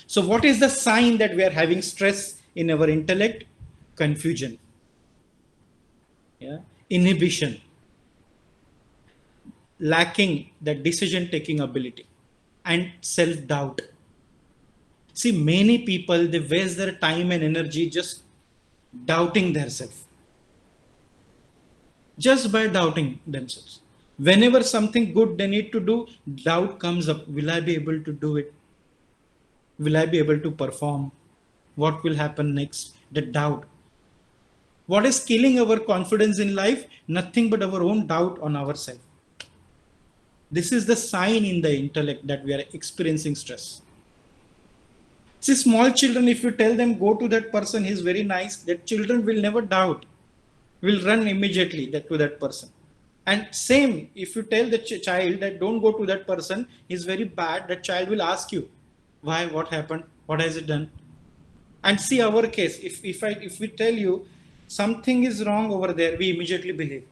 So what is the sign that we are having stress in our intellect? Confusion. Yeah. Inhibition. Lacking that decision-taking ability and self-doubt. See, many people, they waste their time and energy just doubting themselves. Just by doubting themselves. Whenever something good they need to do, doubt comes up. Will I be able to do it? Will I be able to perform? What will happen next? The doubt. What is killing our confidence in life? Nothing but our own doubt on ourselves. This is the sign in the intellect that we are experiencing stress. See, small children, if you tell them, go to that person, he's very nice, that children will never doubt, will run immediately to that person. And same, if you tell the child that don't go to that person, he's very bad, that child will ask you, why, what happened, what has it done? And see our case, if we tell you something is wrong over there, we immediately believe.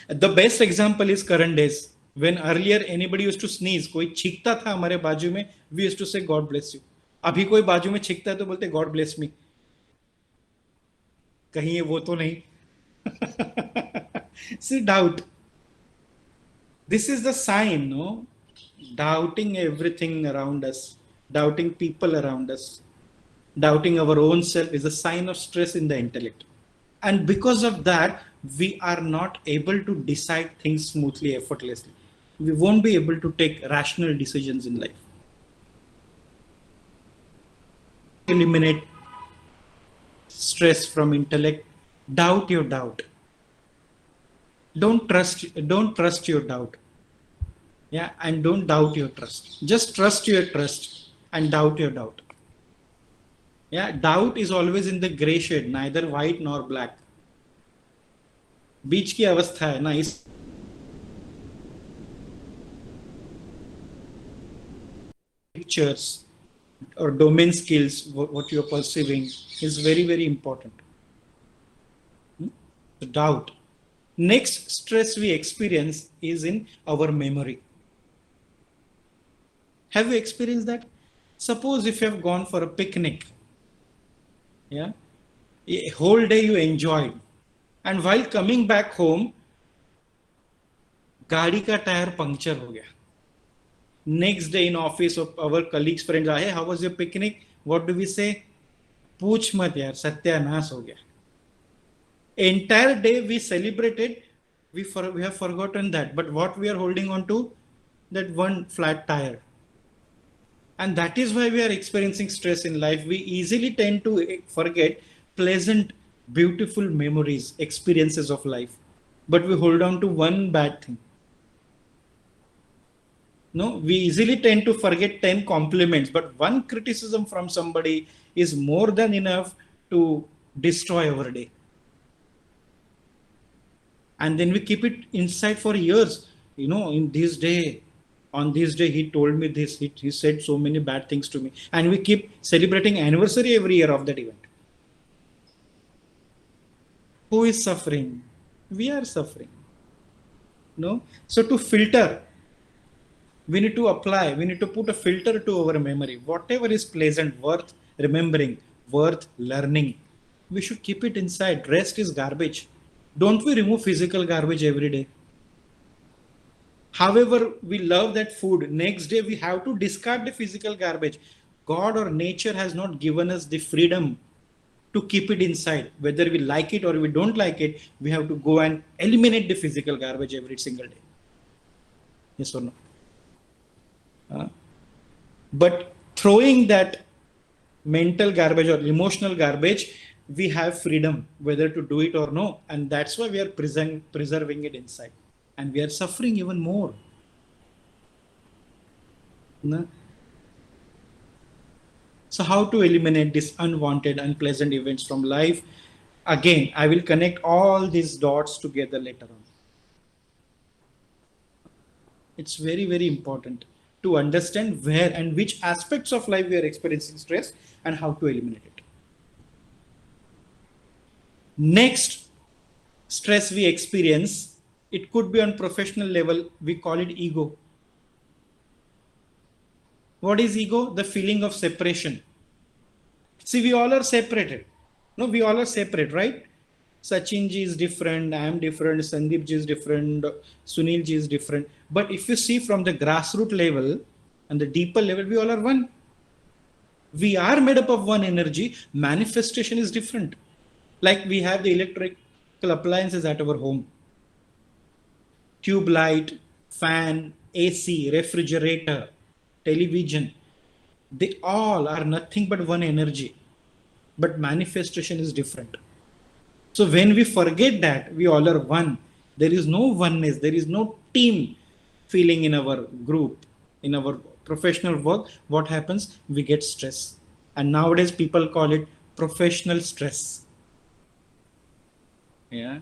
The best example is current days. When earlier anybody used to sneeze, कोई छींकता था हमारे बाजू में, we used to say God bless you. अभी कोई बाजू में छींकता है तो बोलते God bless me. कहीं ये वो तो नहीं. See, doubt. This is the sign, no? Doubting everything around us, doubting people around us, doubting our own self is a sign of stress in the intellect. And because of that, we are not able to decide things smoothly, effortlessly. We won't be able to take rational decisions in life. Eliminate stress from intellect. Doubt your doubt. Don't trust your doubt. Yeah, and don't doubt your trust. Just trust your trust and doubt your doubt. Yeah, doubt is always in the gray shade, neither white nor black. बीच की अवस्था है ना, इस pictures or domain skills, what you're perceiving is very, very important. Doubt. Next stress we experience is in our memory. Have you experienced that? Suppose if you have gone for a picnic, yeah, a whole day you enjoyed, and while coming back home, गाड़ी का tyre puncture हो गया. Next day in office, our colleagues, friends, hey, how was your picnic? What do we say? पूछ मत यार, सत्यानाश हो गया. Entire day we celebrated, we have forgotten that. But what we are holding on to? That one flat tire. And that is why we are experiencing stress in life. We easily tend to forget pleasant, beautiful memories, experiences of life. But we hold on to one bad thing. No, we easily tend to forget 10 compliments, but one criticism from somebody is more than enough to destroy our day. And then we keep it inside for years. You know, on this day, he told me this, he said so many bad things to me. And we keep celebrating anniversary every year of that event. Who is suffering? We are suffering. No? So to filter, we need to apply, we need to put a filter to our memory. Whatever is pleasant, worth remembering, worth learning, we should keep it inside. Rest is garbage. Don't we remove physical garbage every day? However, we love that food. Next day, we have to discard the physical garbage. God or nature has not given us the freedom to keep it inside. Whether we like it or we don't like it, we have to go and eliminate the physical garbage every single day. Yes or no? But throwing that mental garbage or emotional garbage, we have freedom whether to do it or no. And that's why we are preserving it inside. And we are suffering even more. No? So how to eliminate these unwanted, unpleasant events from life? Again, I will connect all these dots together later on. It's very, very important to understand where and which aspects of life we are experiencing stress and how to eliminate it. Next stress we experience, it could be on professional level, we call it ego. What is ego? The feeling of separation. See, we all are separated. No, we all are separate, right? Sachin ji is different, I am different, Sandeep ji is different, Sunil ji is different. But if you see from the grassroots level and the deeper level, we all are one. We are made up of one energy. Manifestation is different. Like we have the electrical appliances at our home. Tube light, fan, AC, refrigerator, television. They all are nothing but one energy. But manifestation is different. So when we forget that we all are one, there is no oneness, there is no team feeling in our group, in our professional work. What happens? We get stress. And nowadays people call it professional stress. Yeah.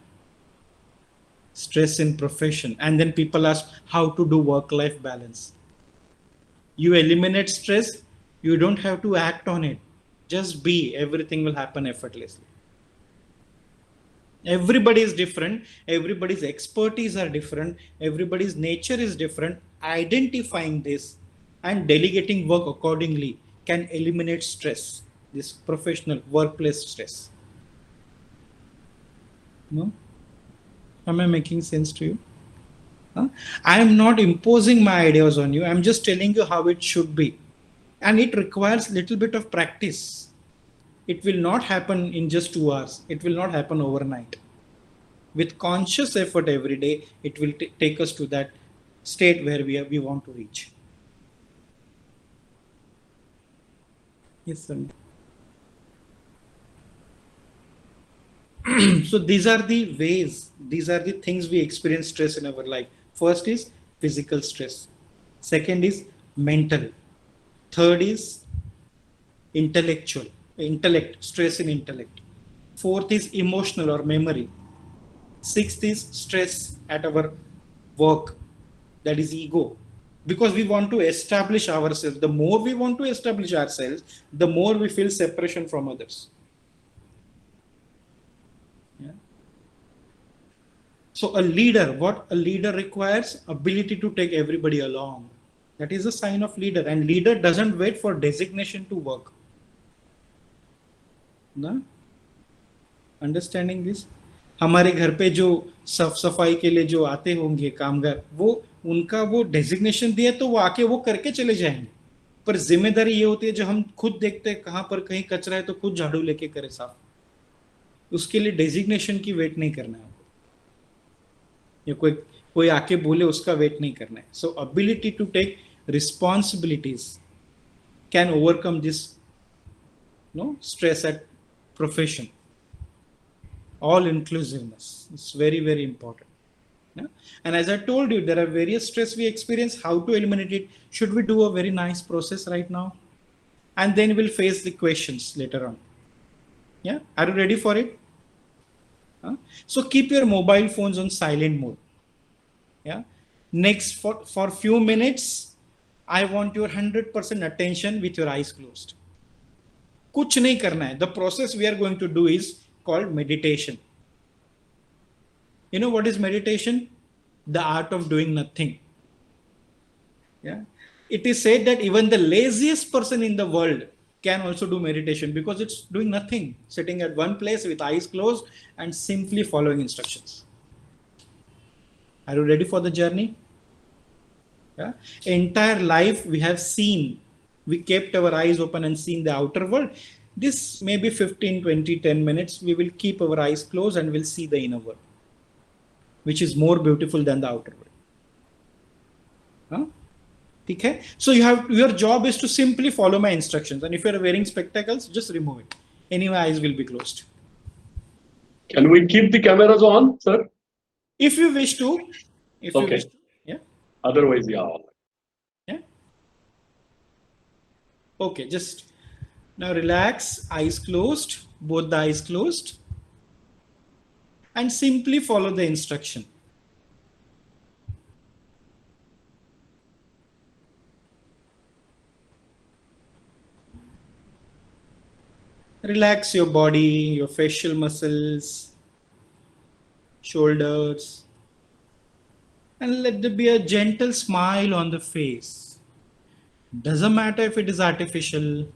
Stress in profession. And then people ask how to do work-life balance. You eliminate stress, you don't have to act on it. Just be, everything will happen effortlessly. Everybody is different. Everybody's expertise are different. Everybody's nature is different. Identifying this and delegating work accordingly can eliminate stress, this professional workplace stress. No? Am I making sense to you? Huh? I am not imposing my ideas on you. I'm just telling you how it should be. And it requires a little bit of practice. It will not happen in just 2 hours. It will not happen overnight. With conscious effort every day, it will take us to that state where we want to reach. Yes, sir. So these are the ways, these are the things we experience stress in our life. First is physical stress. Second is mental. Third is intellect, stress in intellect. Fourth is emotional or memory. Sixth is stress at our work, that is ego. Because we want to establish ourselves. The more we want to establish ourselves, the more we feel separation from others. Yeah. So a leader, what a leader requires? Ability to take everybody along. That is a sign of leader. And leader doesn't wait for designation to work. No? Understanding this? हमारे घर पे जो साफ सफाई के लिए जो आते होंगे कामगार, वो उनका वो डेजिग्नेशन दिया तो वो आके वो करके चले जाएंगे. पर जिम्मेदारी ये होती है जो हम खुद देखते हैं कहाँ पर कहीं कचरा है तो खुद झाड़ू लेके करे साफ. उसके लिए डेजिग्नेशन की वेट नहीं करना है आपको, या कोई आके बोले उसका वेट नहीं करना है. So ability to take responsibilities can overcome this stress at profession. All inclusiveness. It's very, very important. Yeah? And as I told you, there are various stress we experience. How to eliminate it? Should we do a very nice process right now? And then we'll face the questions later on. Yeah, are you ready for it? So keep your mobile phones on silent mode. Yeah. Next, for few minutes, I want your 100% attention with your eyes closed. कुछ नहीं करना है. The process we are going to do is called meditation. You know what is meditation? The art of doing nothing. Yeah. It is said that even the laziest person in the world can also do meditation because it's doing nothing, sitting at one place with eyes closed and simply following instructions. Are you ready for the journey? Yeah. Entire life we have seen, we kept our eyes open and seen the outer world. This may be 15, 20, 10 minutes. We will keep our eyes closed and we'll see the inner world, which is more beautiful than the outer world. Okay? So your job is to simply follow my instructions. And if you're wearing spectacles, just remove it. Anyway, eyes will be closed. Can we keep the cameras on, sir? If you wish to. If you Okay. wish to. Yeah. Otherwise, yeah. Yeah. Okay, just now relax, eyes closed, both the eyes closed. and simply follow the instruction. Relax your body, your facial muscles, shoulders, and let there be a gentle smile on the face. Doesn't matter if it is artificial,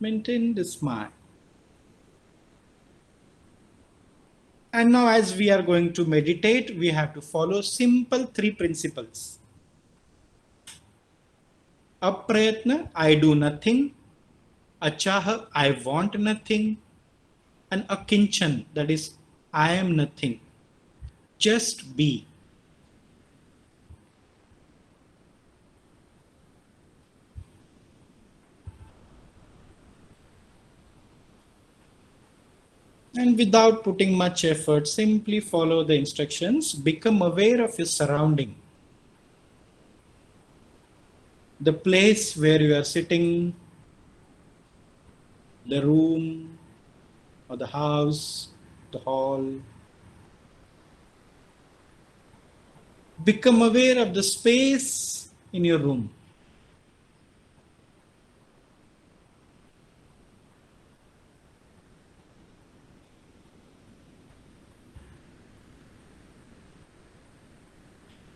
maintain the smile. And now, as we are going to meditate, we have to follow simple three principles. Aprayatna, I do nothing. Achaha, I want nothing. And akinchan, that is, I am nothing. Just be. And without putting much effort, simply follow the instructions. Become aware of your surrounding. The place where you are sitting, the room, or the house, the hall. Become aware of the space in your room.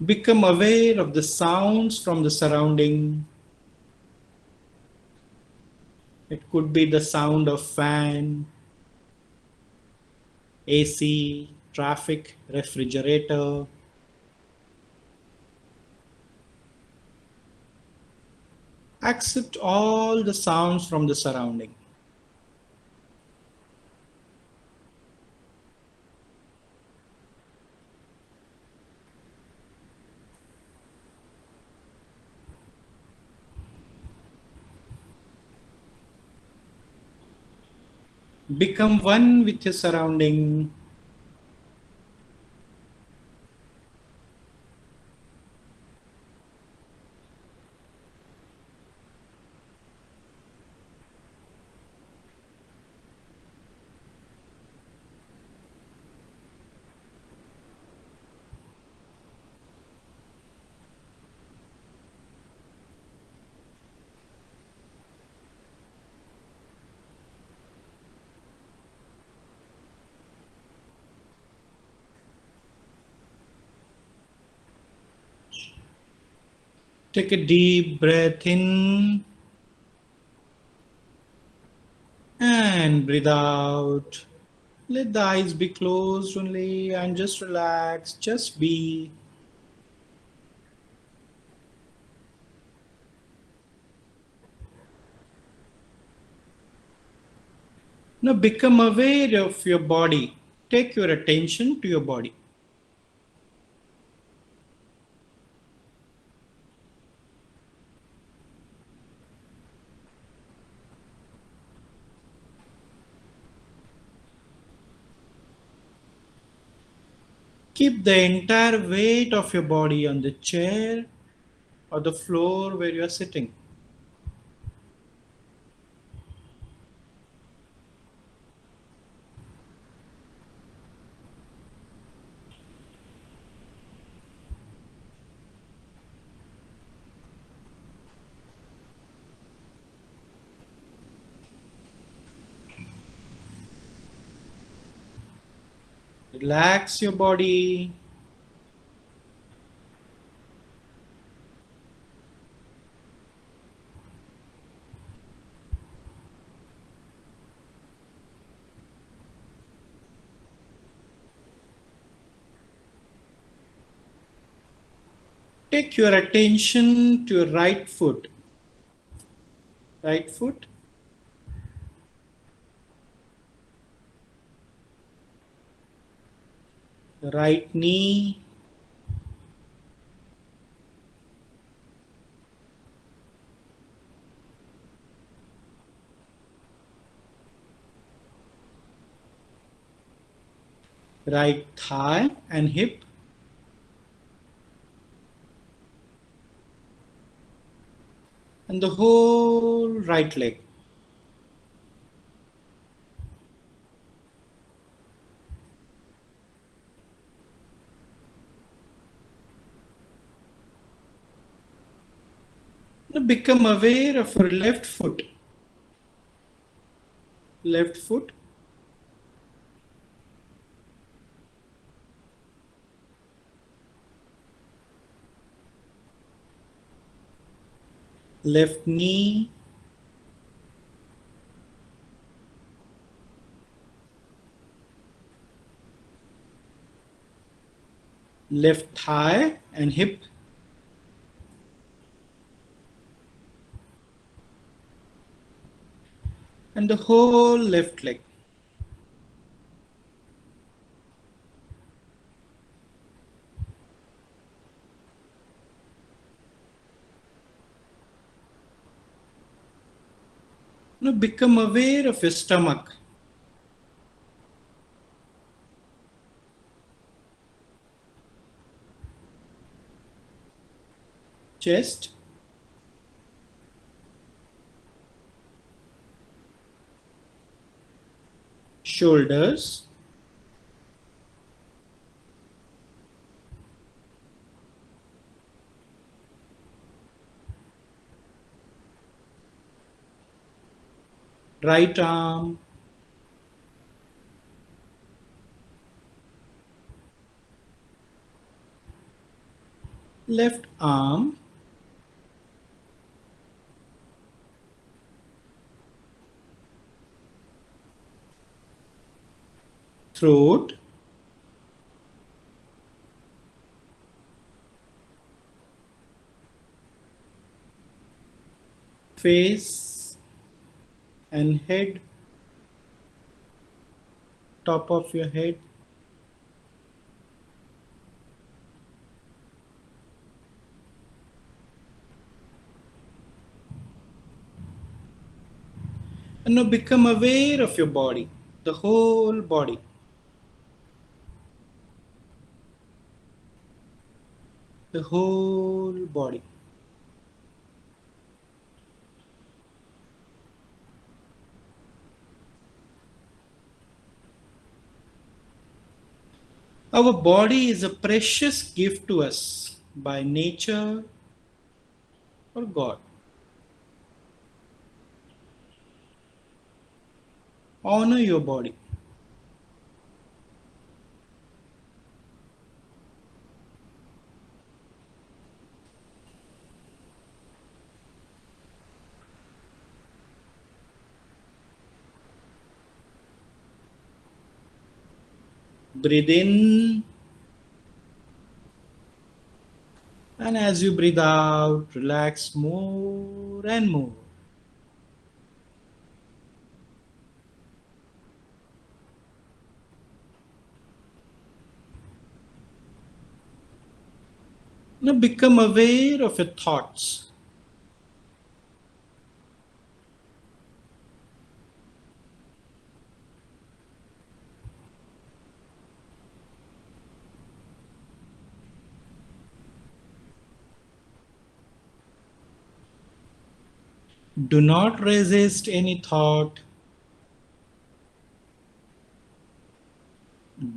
Become aware of the sounds from the surrounding. It could be the sound of fan, AC, traffic, refrigerator. Accept all the sounds from the surrounding. Become one with your surrounding. Take a deep breath in and breathe out. Let the eyes be closed only and just relax, just be. Now become aware of your body. Take your attention to your body. Keep the entire weight of your body on the chair or the floor where you are sitting. Relax your body. Take your attention to your right foot. Right foot. The right knee. Right thigh and hip. And the whole right leg. Become aware of your left foot. Left foot. Left knee. Left thigh and hip. And the whole left leg. Now become aware of your stomach. Chest. Shoulders. Right arm. Left arm. Throat. Face and head. Top of your head. And now become aware of your body, the whole body. The whole body. Our body is a precious gift to us by nature or God. Honor your body. Breathe in, and as you breathe out, relax more and more. Now become aware of your thoughts. Do not resist any thought.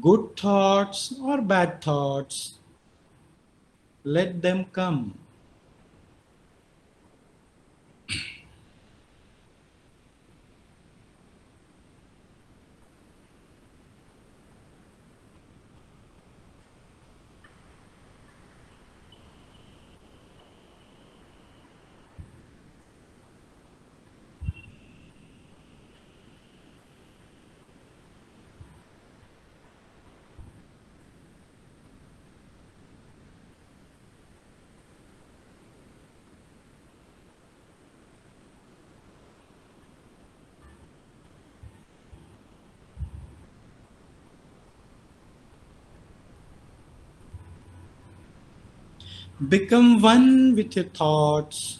Good thoughts or bad thoughts, let them come. Become one with your thoughts.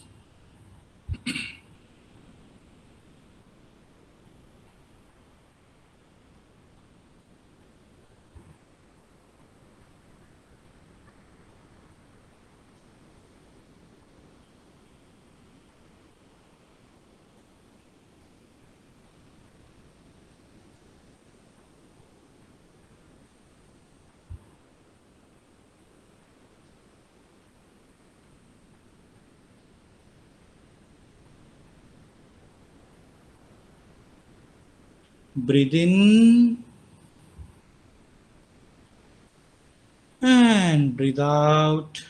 Breathe in and breathe out.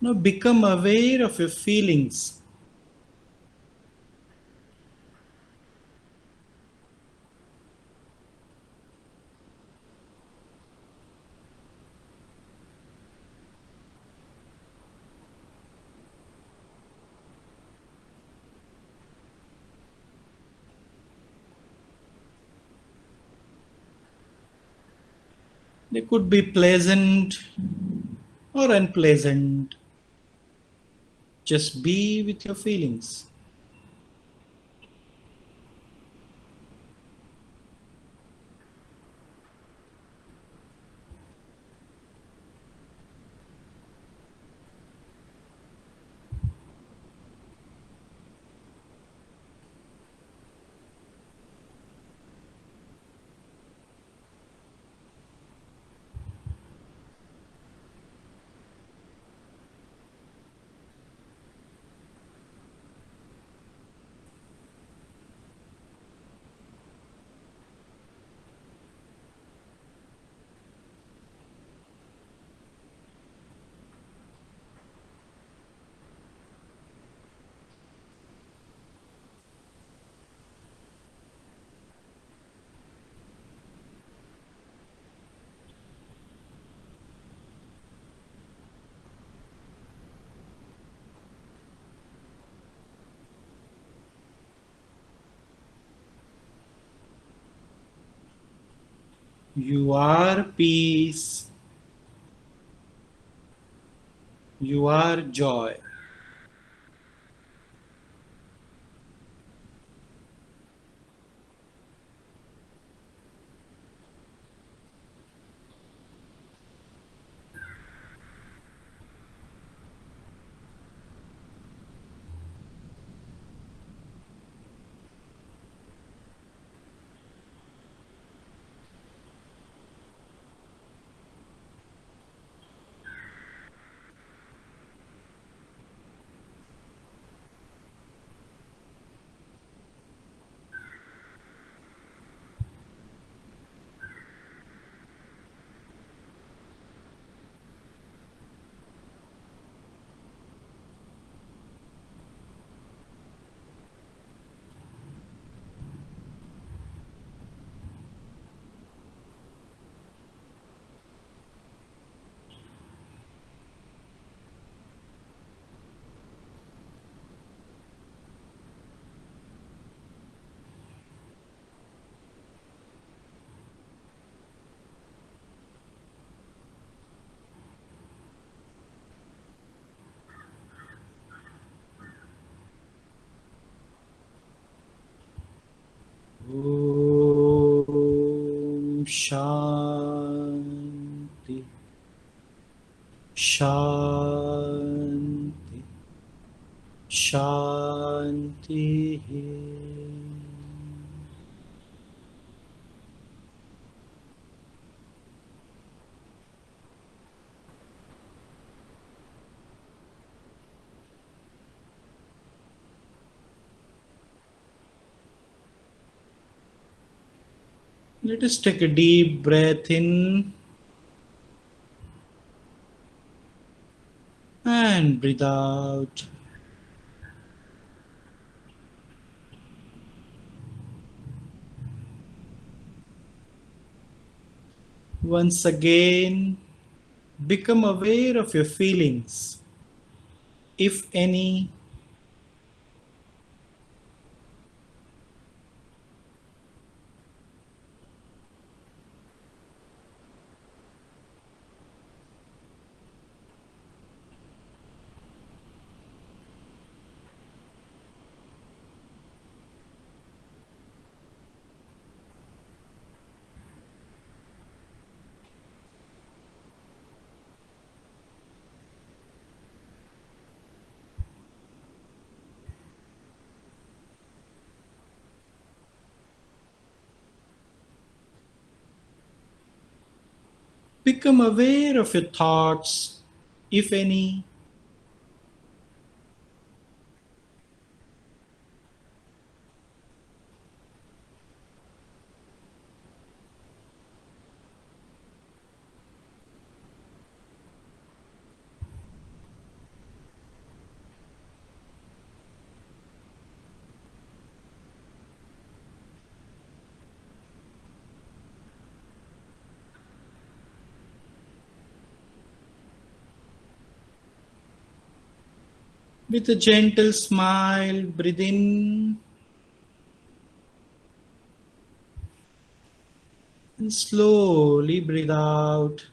Now become aware of your feelings. They could be pleasant or unpleasant. Just be with your feelings. You are peace. You are joy. Om Shanti. Shanti. Shanti. Let us take a deep breath in and breathe out. Once again, become aware of your feelings, if any. Become aware of your thoughts, if any. With a gentle smile, breathe in and slowly breathe out.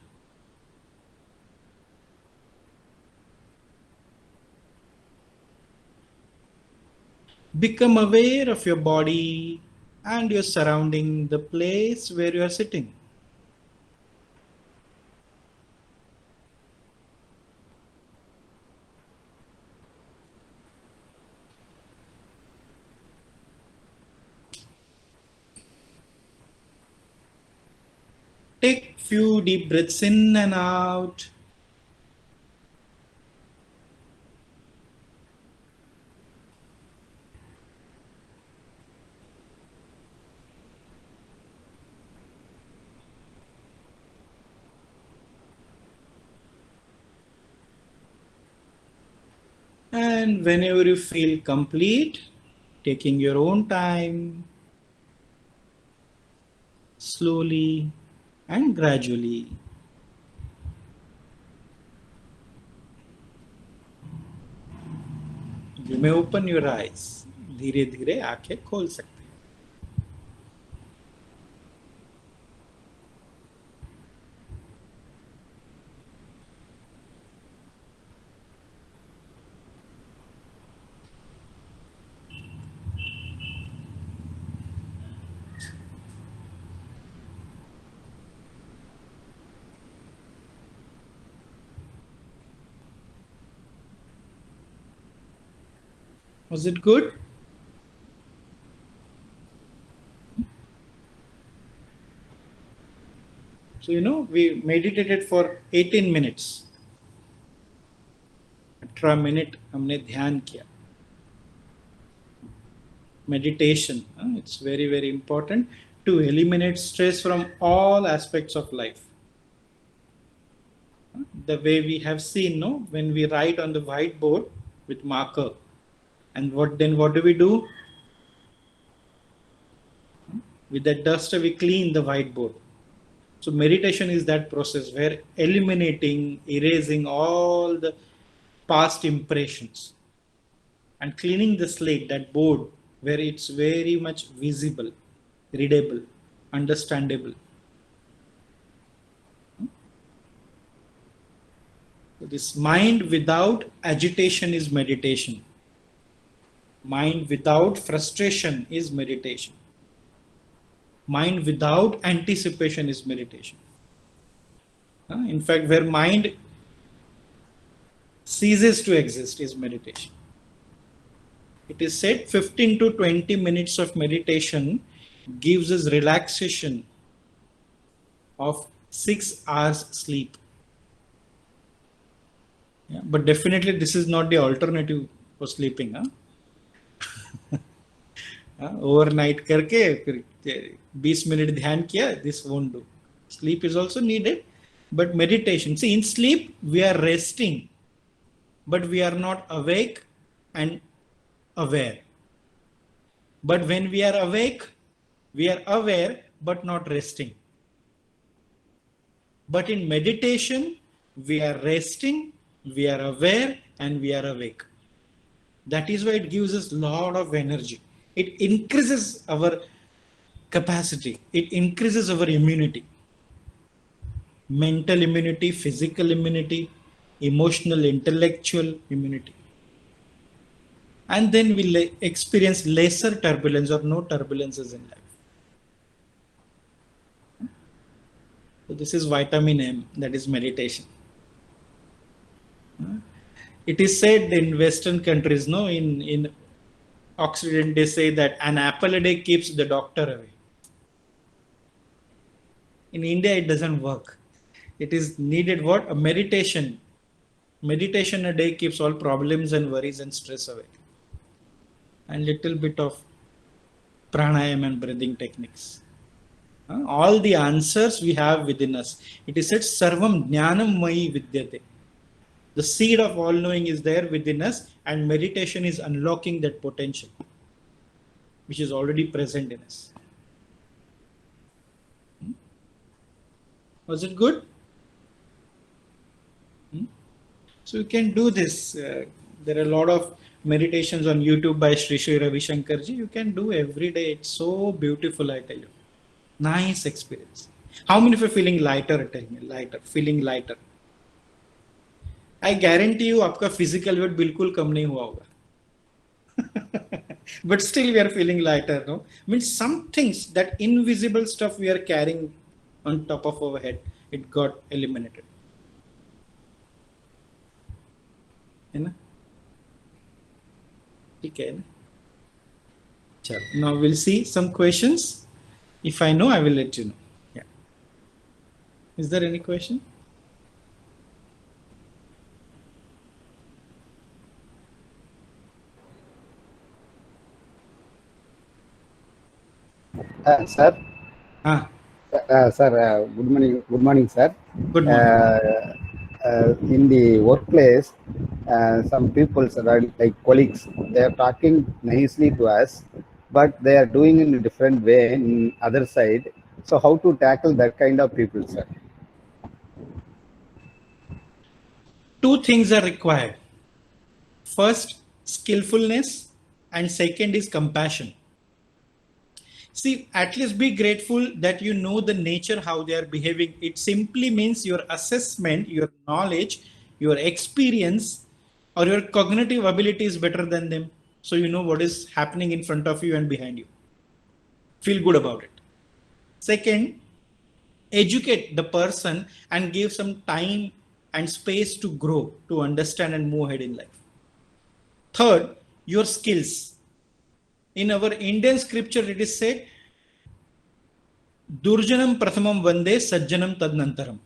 Become aware of your body and your surrounding, the place where you are sitting. Take few deep breaths in and out. And whenever you feel complete, taking your own time, slowly and gradually, you may open your eyes. धीरे धीरे आंखें खोल सकते हैं. Was it good? So, we meditated for 18 minutes. 18 minute हमने ध्यान किया. Meditation, it's very, very important to eliminate stress from all aspects of life. The way we have seen, when we write on the whiteboard with marker, and what do we do? With that duster, we clean the whiteboard. So meditation is that process where eliminating, erasing all the past impressions and cleaning the slate, that board, where it's very much visible, readable, understandable. So this mind without agitation is meditation. Mind without frustration is meditation. Mind without anticipation is meditation. In fact, where mind ceases to exist is meditation. It is said 15 to 20 minutes of meditation gives us relaxation of 6 hours sleep. Yeah, but definitely this is not the alternative for sleeping. Overnight करके फिर 20 minute ध्यान किया, this won't do. Sleep is also needed, but meditation. See, in sleep we are resting, but we are not awake and aware. But when we are awake, we are aware but not resting. But in meditation, we are resting, we are aware, and we are awake. That is why it gives us a lot of energy. It increases our capacity. It increases our immunity. Mental immunity, physical immunity, emotional, intellectual immunity. And then we'll experience lesser turbulence or no turbulences in life. So this is vitamin M, that is meditation. It is said in Western countries, in Occident, they say that an apple a day keeps the doctor away. In India, it doesn't work. It is needed what? A meditation. Meditation a day keeps all problems and worries and stress away. And little bit of pranayam and breathing techniques. All the answers we have within us. It is said, Sarvam Jnanam Mayi Vidyate. The seed of all knowing is there within us, and meditation is unlocking that potential, which is already present in us. Was it good? So you can do this There are a lot of meditations on YouTube by Sri Sri Ravi Shankar ji. You can do every day. It's so beautiful, I tell you. Nice experience. How many of you are feeling lighter? Tell me, lighter, feeling lighter. I guarantee you, आपका physical weight बिल्कुल कम नहीं हुआ होगा. But still we are feeling lighter, no? Means some things, that invisible stuff we are carrying on top of our head, it got eliminated. है ना? ठीक है ना? चलो, now we'll see some questions. If I know, I will let you know. Yeah. Is there any question? Sir, Ah, sir, good morning. Good morning, sir. good morning. In the workplace, some people, sir, are like colleagues, they are talking nicely to us, but they are doing in a different way in other side. So, how to tackle that kind of people, sir? Two things are required. First, skillfulness, and second is compassion. See, at least be grateful that you know the nature, how they are behaving. It simply means your assessment, your knowledge, your experience, or your cognitive ability is better than them. So you know what is happening in front of you and behind you. Feel good about it. Second, educate the person and give some time and space to grow, to understand and move ahead in life. Third, your skills. In our Indian scripture, it is said, Durjanam Prathamam Vande Sajjanam Tadnantaram.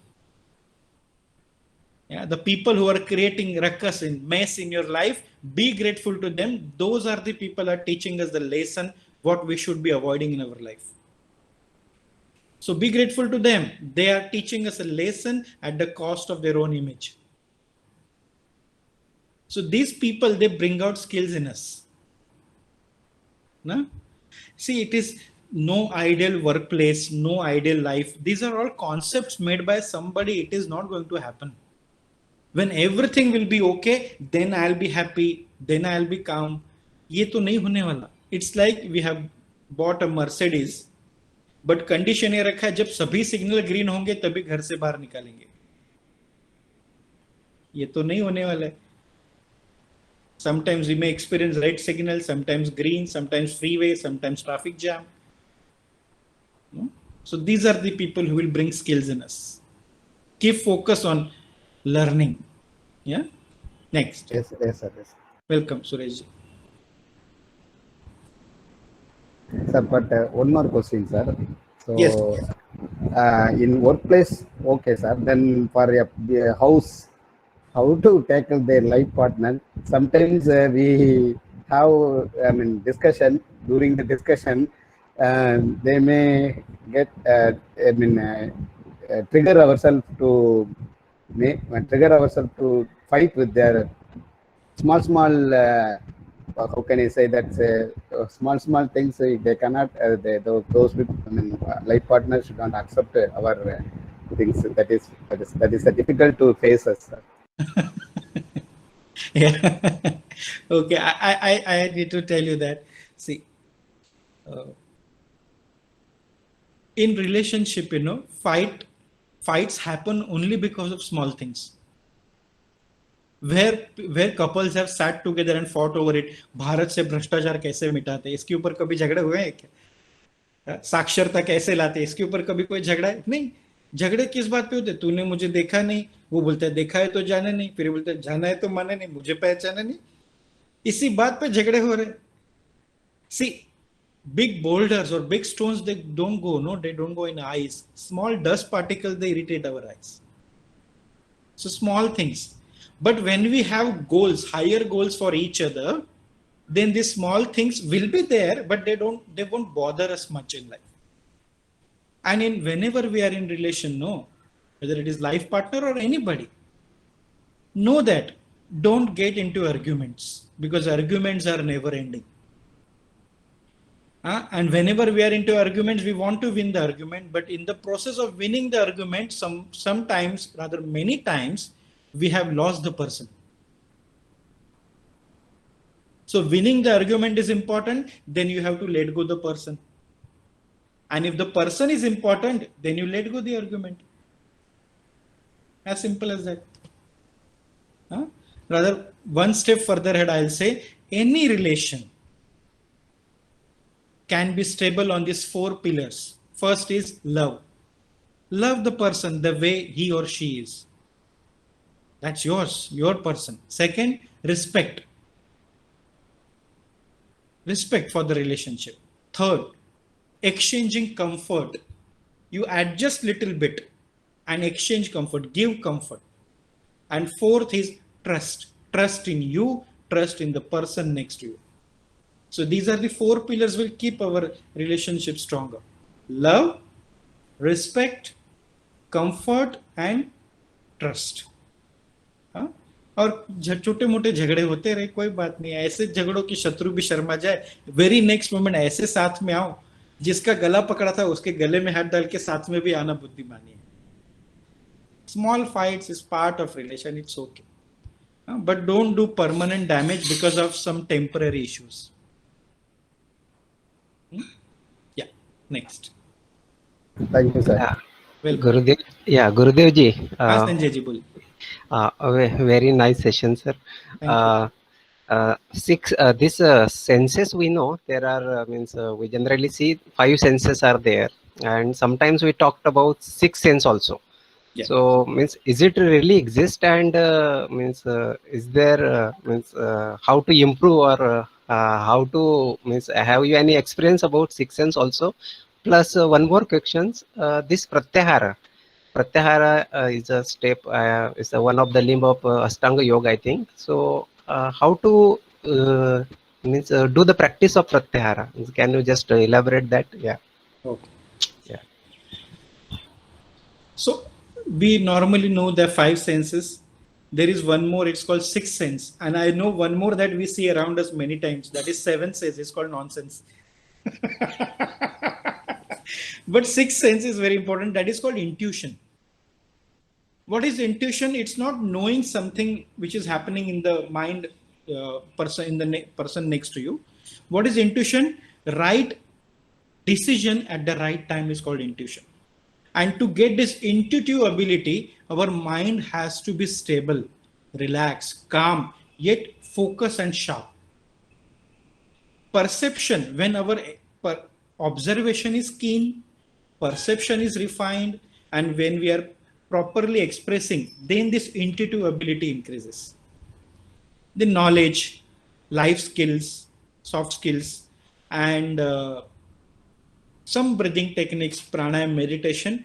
Yeah, the people who are creating ruckus in mess in your life, be grateful to them. Those are the people who are teaching us the lesson, what we should be avoiding in our life. So be grateful to them. They are teaching us a lesson at the cost of their own image. So these people, they bring out skills in us. No? See, it is no ideal workplace, no ideal life. These are all concepts made by somebody. It is not going to happen. When everything will be okay, then I'll be happy, then I'll be calm. ये तो नहीं होने वाला. It's like we have bought a Mercedes, but condition ये रखा है जब सभी सिग्नल ग्रीन होंगे तभी घर से बाहर निकालेंगे. ये तो नहीं होने वाला है. Sometimes we may experience red signal, sometimes green, sometimes freeway, sometimes traffic jam. So these are the people who will bring skills in us. Keep focus on learning. Yeah. Next. Yes, yes, sir. Yes. Welcome, Suresh. Sir, but one more question, sir. So, Yes. In workplace, okay, sir. Then for a house, how to tackle their life partner? Sometimes we have, discussion. During the discussion, they may get, trigger ourselves to fight with their small. How can I say that? Small things they cannot. Those with life partners should not accept our things. That is difficult to face us. Sir. Yeah. Okay. I need to tell you that. See, in relationship, fights happen only because of small things. Where couples have sat together and fought over it. Bharat से भ्रष्टाचार कैसे मिटाते, इसके ऊपर कभी झगड़े हुए हैं क्या? साक्षरता कैसे लाते, इसके ऊपर कभी कोई झगड़ा है? नहीं. झगड़े किस बात पे होते? तूने मुझे देखा नहीं, वो बोलता है देखा है तो जाना नहीं, फिर बोलता है जाना है तो माना नहीं, मुझे पहचाना नहीं. इसी बात पे झगड़े हो रहे. See, big boulders or big stones, they don't go in eyes. Small dust particles, they irritate our eyes. So small things. But when we have goals, higher goals for each other, then these small things will be there, but they won't bother us much in life. And whenever we are in relation, whether it is life partner or anybody, know that don't get into arguments, because arguments are never ending. And whenever we are into arguments, we want to win the argument, but in the process of winning the argument, sometimes, rather many times, we have lost the person. So winning the argument is important, then you have to let go the person. And if the person is important, then you let go the argument. As simple as that. Huh? Rather, one step further ahead, I'll say any relation can be stable on these 4 pillars. First is love. Love the person the way he or she is. That's yours, your person. Second, respect. Respect for the relationship. Third, exchanging comfort. You adjust little bit and exchange comfort, give comfort. And fourth is trust. Trust in you, trust in the person next to you. So these are the 4 pillars will keep our relationship stronger. Love, respect, comfort and trust. हाँ? और छोटे मोटे झगड़े होते रहे, कोई बात नहीं, ऐसे झगड़ों की शत्रु भी शर्मा जाए, वेरी नेक्स्ट मोमेंट ऐसे साथ में आओ, जिसका गला पकड़ा था उसके गले में हाथ डाल के साथ में भी आना बुद्धिमानी है. Small fights is part of relation, it's okay. But don't do permanent damage because of some temporary issues. Yeah, next. Thank you, sir. Welcome. Gurudev ji. Sanjay ji, bol. Very nice session, sir. Thank you. This senses we know there are we generally see 5 senses are there, and sometimes we talked about 6th sense also. Yeah. So is it really exist, and is there how to improve, or how to have you any experience about 6th sense also? Plus one more questions. This pratyahara is a step, is one of the limb of Ashtanga Yoga, I think. So how to do the practice of pratyahara? Can you just elaborate that? Yeah. Okay. Yeah. So we normally know the 5 senses. There is one more, it's called 6th sense. And I know one more that we see around us many times. That is 7th sense. It's called nonsense. But 6th sense is very important. That is called intuition. What is intuition? It's not knowing something which is happening in the mind person next to you. What is intuition? Right decision at the right time is called intuition. And to get this intuitive ability, our mind has to be stable, relaxed, calm, yet focused and sharp. Perception, when our observation is keen, perception is refined, and when we are properly expressing, then this intuitive ability increases. The knowledge, life skills, soft skills, and some breathing techniques, pranayama, meditation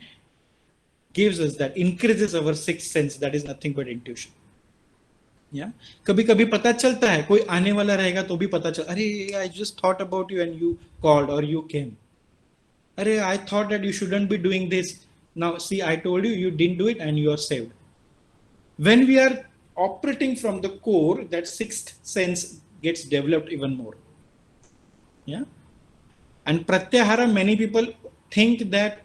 gives us that, increases our 6th sense. That is nothing but intuition. Yeah. कभी कभी पता चलता है, कोई आने वाला रहेगा तो भी पता चल, अरे I just thought about you and you called or you came. अरे I thought that you shouldn't be doing this. Now see, I told you, you didn't do it and you are saved. When we are operating from the core, that 6th sense gets developed even more. Yeah. And pratyahara, many people think that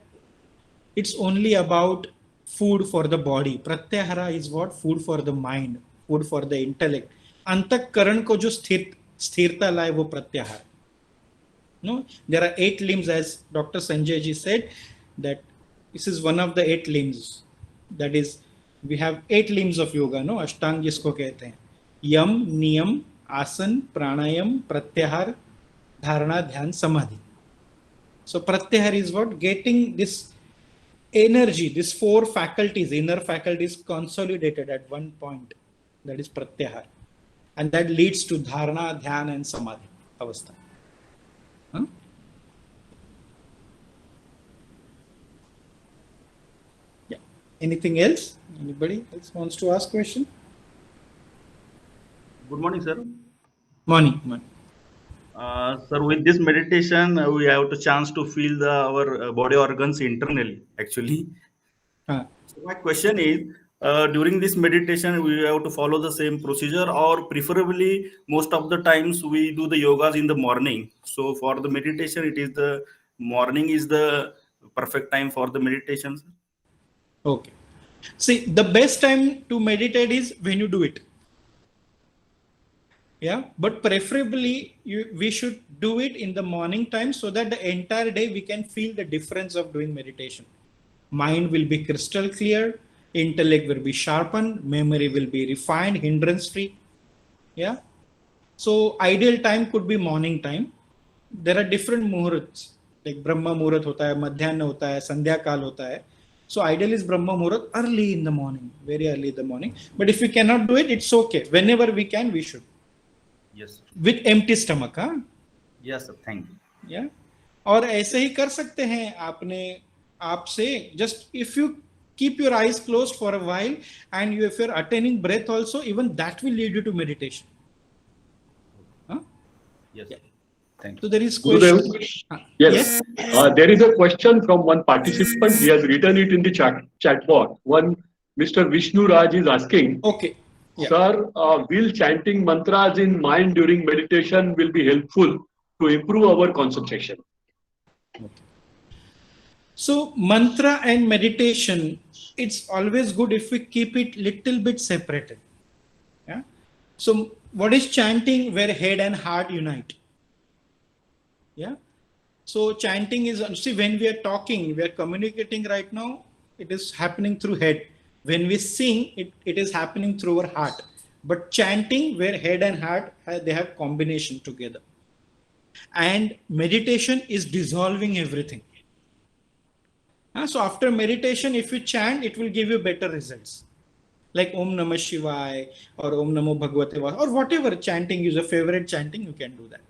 it's only about food for the body. Pratyahara is what? Food for the mind, food for the intellect. Antakaran ko jo sthirta laye wo pratyahara. No, there are 8 limbs, as Dr. Sanjay ji said, that this is one of the 8 limbs. That is, we have 8 limbs of yoga, no? Ashtang jisko kehte hain. Yam, niyam, asan, pranayam, pratyahar, dharana, dhyan, samadhi. So pratyahar is what? Getting this energy, these 4 faculties, inner faculties consolidated at one point. That is pratyahar. And that leads to dharana, dhyan and samadhi avastha. Huh? Yeah. Anything else? Anybody else wants to ask question? Good morning, sir. Morning. Sir, with this meditation, we have the chance to feel our body organs internally, actually. So my question is, during this meditation, we have to follow the same procedure, or preferably most of the times we do the yogas in the morning. So for the meditation, it is the morning is the perfect time for the meditation. Sir. Okay. See, the best time to meditate is when you do it. Yeah, but preferably we should do it in the morning time so that the entire day we can feel the difference of doing meditation. Mind will be crystal clear, intellect will be sharpened, memory will be refined, hindrance free. Yeah. So ideal time could be morning time. There are different muhurats, like Brahma Muhurat hota hai, Madhyana hota hai, Sandhya Kal hota hai. So ideal is Brahma Muhurat early in the morning, very early in the morning. But if we cannot do it, it's okay. Whenever we can, we should. Yes, sir. With empty stomach, huh? Yes, sir. Thank you. Yeah. और ऐसे ही कर सकते हैं आपसे just if you keep your eyes closed for a while and if you're attaining breath also, even that will lead you to meditation. Huh? Yes. Yeah. Thank you. So there is Gurudev? question. Yes. There is a question from one participant. He has written it in the chat box. One Mr. Vishnu Raj is asking, Okay. Yeah. Sir, will chanting mantras in mind during meditation will be helpful to improve our concentration? So mantra and meditation, it's always good if we keep it little bit separated. Yeah. So what is chanting? Where head and heart unite. Yeah. So chanting is, see, when we are talking, we are communicating right now, it is happening through head. When we sing, it is happening through our heart. But chanting, where head and heart, they have combination together. And meditation is dissolving everything. So after meditation, if you chant, it will give you better results. Like Om Namah Shivaya or Om Namo Bhagavate Vasudevaya or whatever chanting is your favorite chanting, you can do that.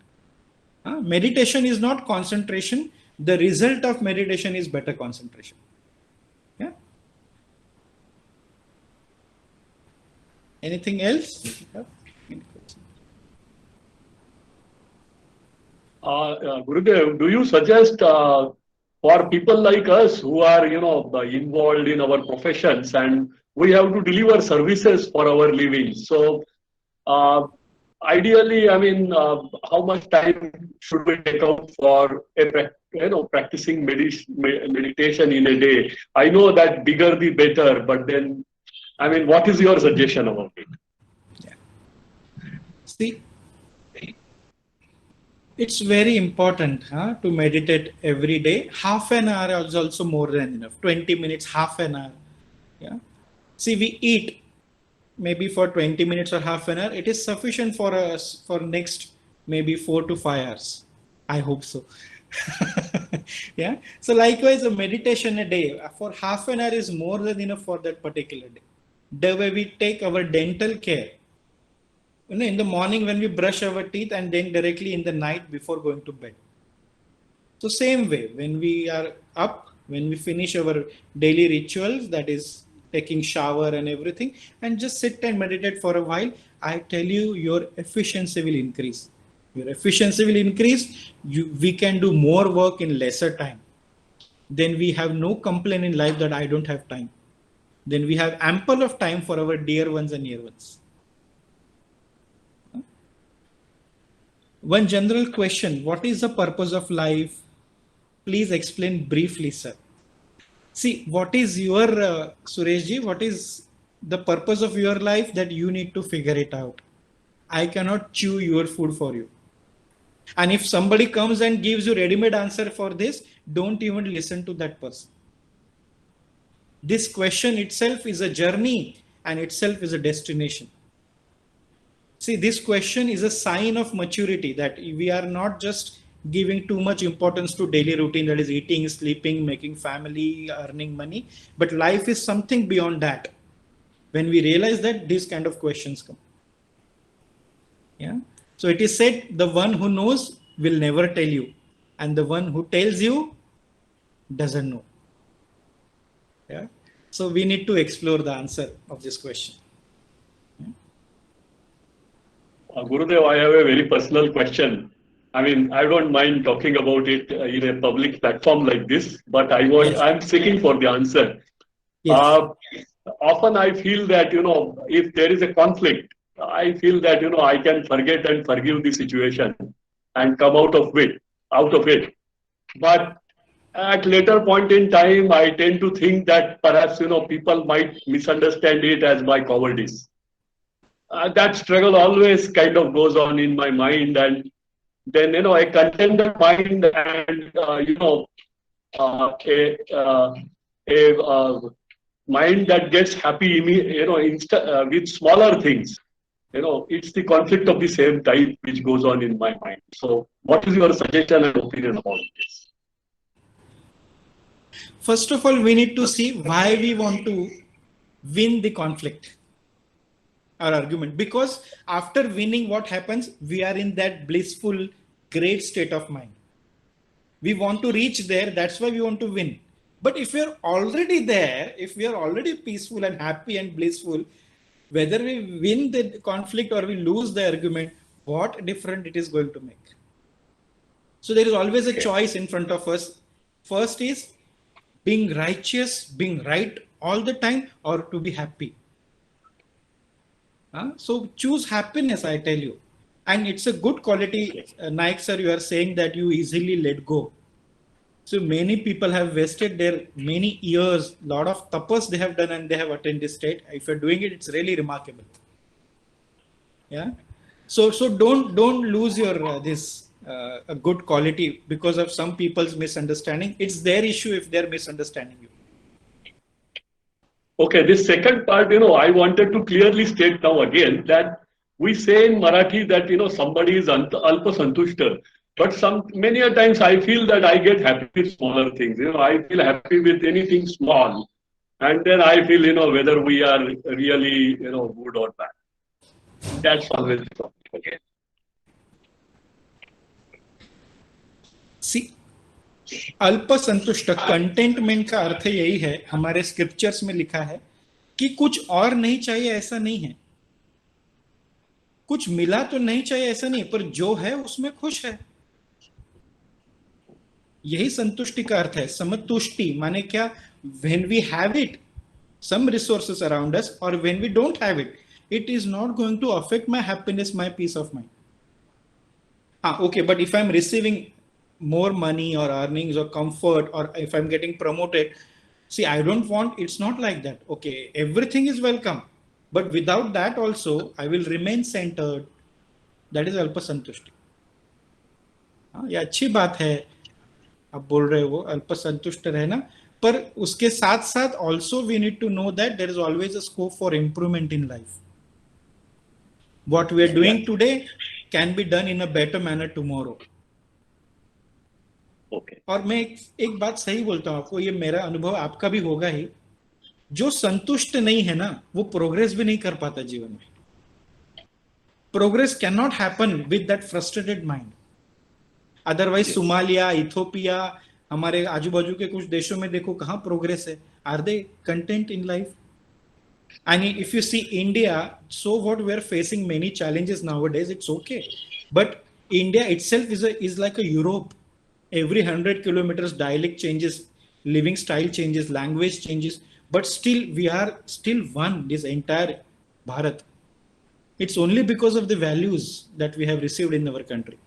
Meditation is not concentration. The result of meditation is better concentration. Yeah. Anything else? Gurudev, do you suggest for people like us who are, involved in our professions and we have to deliver services for our living? So, ideally, I mean, how much time should we take out for practicing meditation in a day? I know that bigger the better, but then, I mean, what is your suggestion about it? Yeah. See, it's very important to meditate every day. Half an hour is also more than enough. 20 minutes, half an hour. Yeah. See, we eat maybe for 20 minutes or half an hour. It is sufficient for us for next maybe 4 to 5 hours. I hope so. Yeah. So likewise, a meditation a day for half an hour is more than enough for that particular day. The way we take our dental care. In the morning when we brush our teeth and then directly in the night before going to bed. So same way, when we are up, when we finish our daily rituals, that is taking shower and everything, and just sit and meditate for a while, I tell you, your efficiency will increase. Your efficiency will increase. We can do more work in lesser time. Then we have no complaint in life that I don't have time. Then we have ample of time for our dear ones and near ones. One general question, what is the purpose of life? Please explain briefly, sir. See, what is your, Sureshji, what is the purpose of your life that you need to figure it out? I cannot chew your food for you. And if somebody comes and gives you ready-made answer for this, don't even listen to that person. This question itself is a journey and itself is a destination. See, this question is a sign of maturity that we are not just giving too much importance to daily routine, that is eating, sleeping, making family, earning money, but life is something beyond that. When we realize that, these kind of questions come. Yeah. So it is said, the one who knows will never tell you, and the one who tells you doesn't know. Yeah. So we need to explore the answer of this question. Gurudev, I have a very personal question. I mean, I don't mind talking about it in a public platform like this, but I'm seeking for the answer. Yes. Often I feel that, if there is a conflict, I feel that, I can forget and forgive the situation and come out of it. But at later point in time, I tend to think that perhaps, people might misunderstand it as my cowardice. that struggle always kind of goes on in my mind, and then a contented mind and a mind that gets happy with smaller things. It's the conflict of the same type which goes on in my mind. So what is your suggestion and opinion about this? First of all, we need to see why we want to win the conflict or argument, because after winning, what happens? We are in that blissful, great state of mind. We want to reach there. That's why we want to win. But if we're already there, if we are already peaceful and happy and blissful, whether we win the conflict or we lose the argument, what difference it is going to make? So there is always a choice in front of us. First is being righteous, being right all the time, or to be happy. So choose happiness, I tell you. And it's a good quality. Naik sir, you are saying that you easily let go. So many people have wasted their many years, lot of tapas they have done and they have attained this state. If you're doing it, it's really remarkable. Yeah. So don't lose your a good quality because of some people's misunderstanding. It's their issue if they're misunderstanding you. Okay, this second part, I wanted to clearly state now again that we say in Marathi that, somebody is alpa santushta, but many a times I feel that I get happy with smaller things. I feel happy with anything small, and then I feel, whether we are really, good or bad. That's always okay. See, अल्प संतुष्ट containment का अर्थ यही है, हमारे scriptures में लिखा है कि कुछ और नहीं चाहिए ऐसा नहीं है, कुछ मिला तो नहीं चाहिए ऐसा नहीं, पर जो है उसमें खुश है, यही संतुष्टि का अर्थ है. समतुष्टि माने क्या? when we have it, some resources around us, or when we don't have it, it is not going to affect my happiness, my peace of mind. Okay, but if I'm receiving more money or earnings or comfort, or if I'm getting promoted, see, I don't want, it's not like that. Okay, everything is welcome, but without that also I will remain centered. That is अल्प संतुष्टि. ये अच्छी बात है, आप बोल रहे हो अल्प संतुष्ट रहना, पर उसके साथ साथ also we need to know that there is always a scope for improvement in life. What we are doing today can be done in a better manner tomorrow. Okay. और मैं एक बात सही बोलता हूँ आपको, ये मेरा अनुभव आपका भी होगा ही, जो संतुष्ट नहीं है ना वो प्रोग्रेस भी नहीं कर पाता जीवन में. Progress can not happen with that frustrated mind. Otherwise Somalia, Ethiopia, हमारे आजू बाजू के कुछ देशों में देखो कहाँ प्रोग्रेस है. Are they content in life? And if you see India, so what we are facing many challenges nowadays, it's okay. But India itself is like a Europe. Every 100 kilometers dialect changes, living style changes, language changes, but still we are still one, this entire Bharat. It's only because of the values that we have received in our country.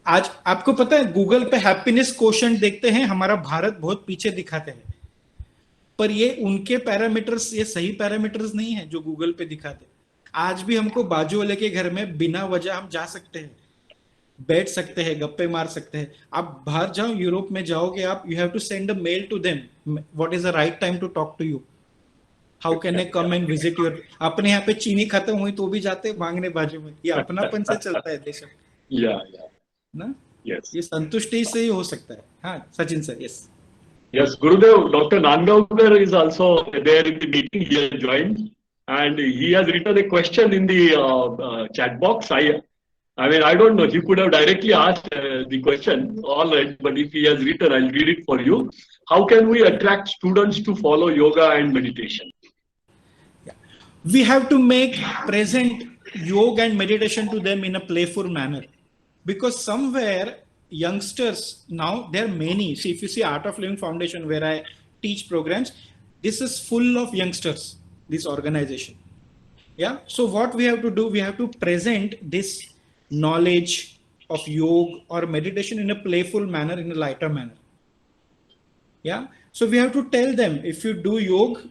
आज आपको पता है Google पे happiness quotient देखते हैं, हमारा भारत बहुत पीछे दिखाते हैं, पर ये उनके पैरामीटर्स, ये सही पैरामीटर्स नहीं है जो गूगल पे दिखाते. आज भी हमको बाजू वाले के घर में बिना वजह हम जा सकते हैं, बैठ सकते हैं, गप्पे मार सकते हैं. आप बाहर जाओ, यूरोप में जाओगे आप, you have to send a mail to them, what is the right time to talk to you, how can I come and visit your. अपने यहाँ पे चीनी खत्म हुई तो भी जाते मांगने बाजू में. ये अपनापन से चलता है देश ना. Yes. ये संतुष्टि से ही हो सकता है. हाँ Sachin sir. Yes. Yes, Gurudev, Dr. Nandavkar is also there in the meeting. He has joined, and he has written a question in the chat box. I mean, I don't know. He could have directly asked the question, all right. But if he has written, I'll read it for you. How can we attract students to follow yoga and meditation? Yeah. We have to make present yoga and meditation to them in a playful manner, because somewhere youngsters now, there are many. See, if you see Art of Living Foundation, where I teach programs, this is full of youngsters, this organization. Yeah. So what we have to do, we have to present this knowledge of yoga or meditation in a playful manner, in a lighter manner. Yeah. So we have to tell them, if you do yoga,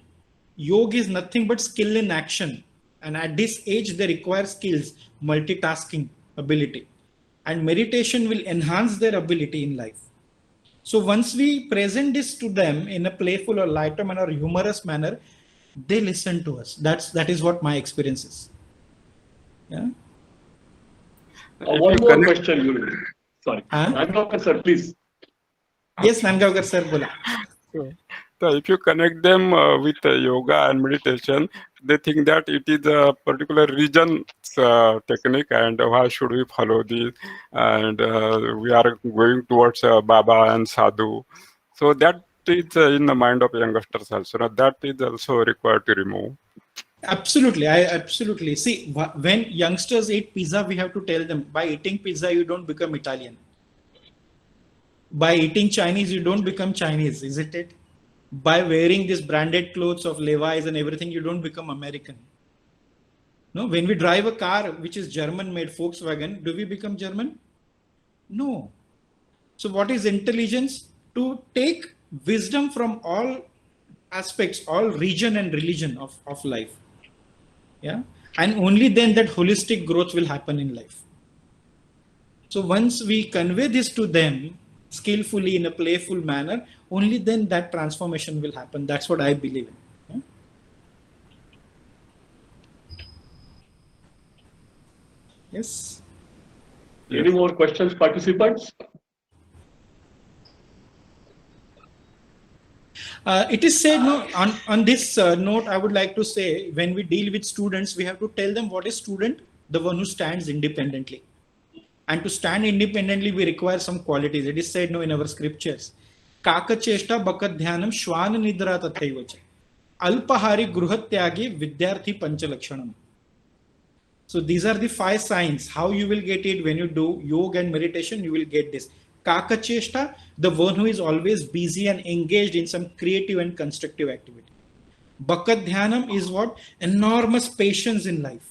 yoga is nothing but skill in action. And at this age, they require skills, multitasking ability. And meditation will enhance their ability in life. So once we present this to them in a playful or lighter manner or humorous manner, they listen to us. That is what my experience is. Yeah. One more question, Guru. Sorry. Huh? Nangaonkar sir, please. Yes, Nangaonkar sir, bola. So if you connect them with yoga and meditation, they think that it is a particular region technique, and why should we follow this? And we are going towards Baba and Sadhu. So that is in the mind of youngsters also. Now that is also required to remove. Absolutely. I absolutely see when youngsters eat pizza, we have to tell them by eating pizza, you don't become Italian. By eating Chinese, you don't become Chinese, isn't it? By wearing these branded clothes of Levi's and everything, you don't become American. No, when we drive a car which is German made, Volkswagen, do we become German? No. So what is intelligence? To take wisdom from all aspects, all region and religion of life. Yeah. And only then that holistic growth will happen in life. So once we convey this to them skillfully in a playful manner, only then that transformation will happen. That's what I believe in. Yeah? Yes. Any more questions, participants? It is said, no, on this note, I would like to say, when we deal with students, we have to tell them what is student, the one who stands independently. And to stand independently, we require some qualities. It is said, no, in our scriptures. Kaka cheshta bakat dhyanam shwana nidra tathaivacha. Alpahari gruhatyagi vidyarthi panchalakshanam. So these are the 5 signs. How you will get it when you do yoga and meditation, you will get this. Kaka cheshta, the one who is always busy and engaged in some creative and constructive activity. Bakat dhyanam is what? Enormous patience in life.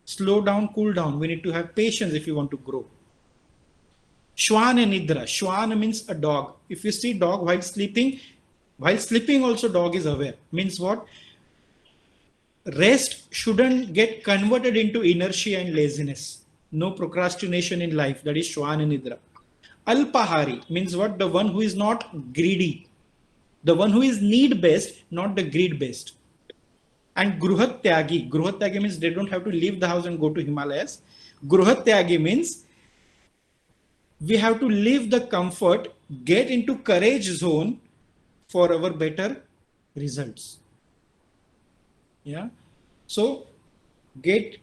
Slow down, cool down. We need to have patience if you want to grow. Shwana nidra. Shwana means a dog. If you see dog while sleeping also dog is aware. Means what? Rest shouldn't get converted into inertia and laziness. No procrastination in life. That is Shwana nidra. Alpahari means what? The one who is not greedy. The one who is need-based, not the greed-based. And Gruhatyagi. Gruhatyagi means they don't have to leave the house and go to Himalayas. Gruhatyagi means we have to leave the comfort, get into courage zone for our better results. Yeah. So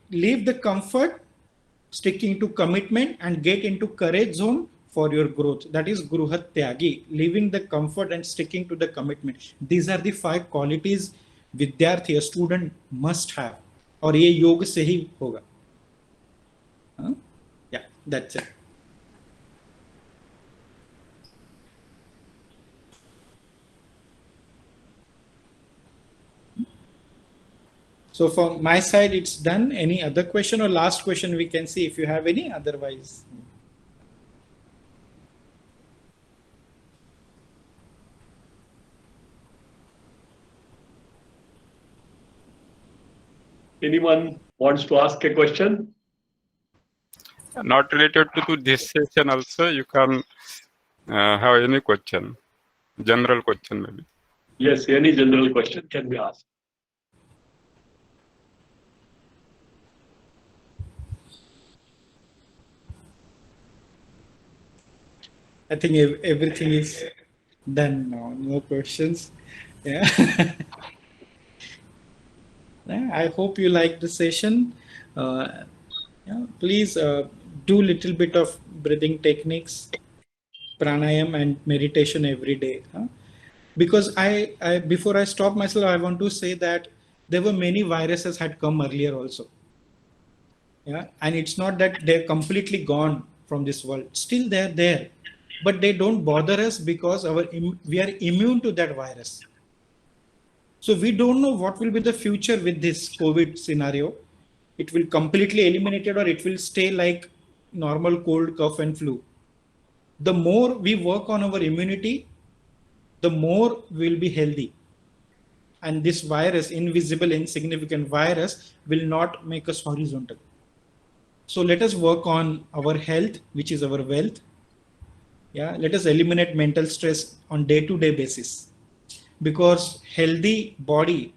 leave the comfort, sticking to commitment, and get into courage zone for your growth. That is Gruhatyagi, leaving the comfort and sticking to the commitment. These are the 5 qualities विद्यार्थी, a student must have, और ये योग से ही होगा. Yeah, that's it. So from my side, it's done. Any other question or last question we can see if you have any, otherwise. Anyone wants to ask a question? Not related to this session also, you can have any question, general question maybe. Yes, any general question can be asked. I think everything is done now. No questions. Yeah. I hope you like the session. Yeah, please do little bit of breathing techniques, pranayam and meditation every day. Because I before I stop myself, I want to say that there were many viruses had come earlier also. Yeah, and it's not that they're completely gone from this world. Still they're there, but they don't bother us because we are immune to that virus. So we don't know what will be the future with this COVID scenario. It will completely eliminate it or it will stay like normal cold, cough and flu. The more we work on our immunity, the more we'll be healthy. and this virus, invisible, insignificant virus, will not make us horizontal. So let us work on our health, which is our wealth. Yeah, let us eliminate mental stress on day-to-day basis, because healthy body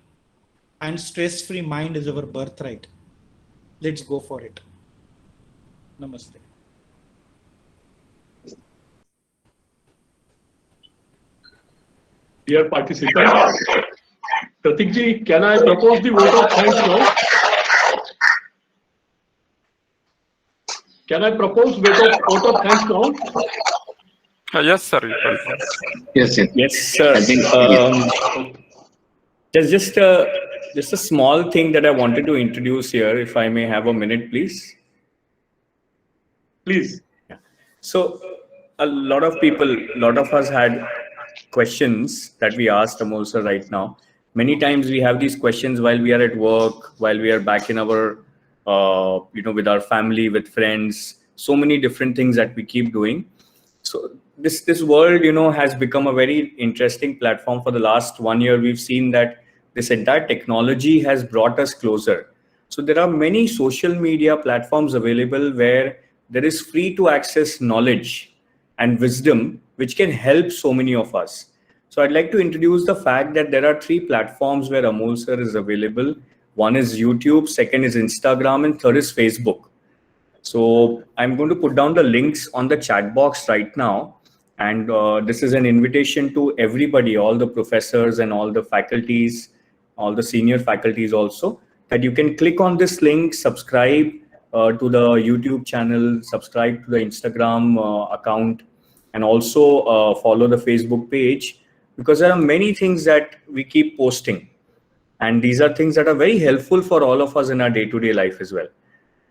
and stress-free mind is our birthright. Let's go for it. Namaste. Dear participants, Pratikji, can I propose the vote of thanks now? Can I propose vote of thanks now? Yes, sir. You can. Yes, sir. I think There's just a small thing that I wanted to introduce here, if I may have a minute, please. Please. So a lot of us had questions that we asked Amol sir right now. Many times we have these questions while we are at work, while we are back in our, with our family, with friends, so many different things that we keep doing. So this world, has become a very interesting platform. For the last 1 year, we've seen that this entire technology has brought us closer. So there are many social media platforms available where there is free to access knowledge and wisdom, which can help so many of us. So I'd like to introduce the fact that there are 3 platforms where Amol sir is available. One is YouTube, second is Instagram, and third is Facebook. So I'm going to put down the links on the chat box right now. And this is an invitation to everybody, all the professors and all the faculties, all the senior faculties also, that you can click on this link, subscribe to the YouTube channel, subscribe to the Instagram account, and also follow the Facebook page, because there are many things that we keep posting. And these are things that are very helpful for all of us in our day-to-day life as well.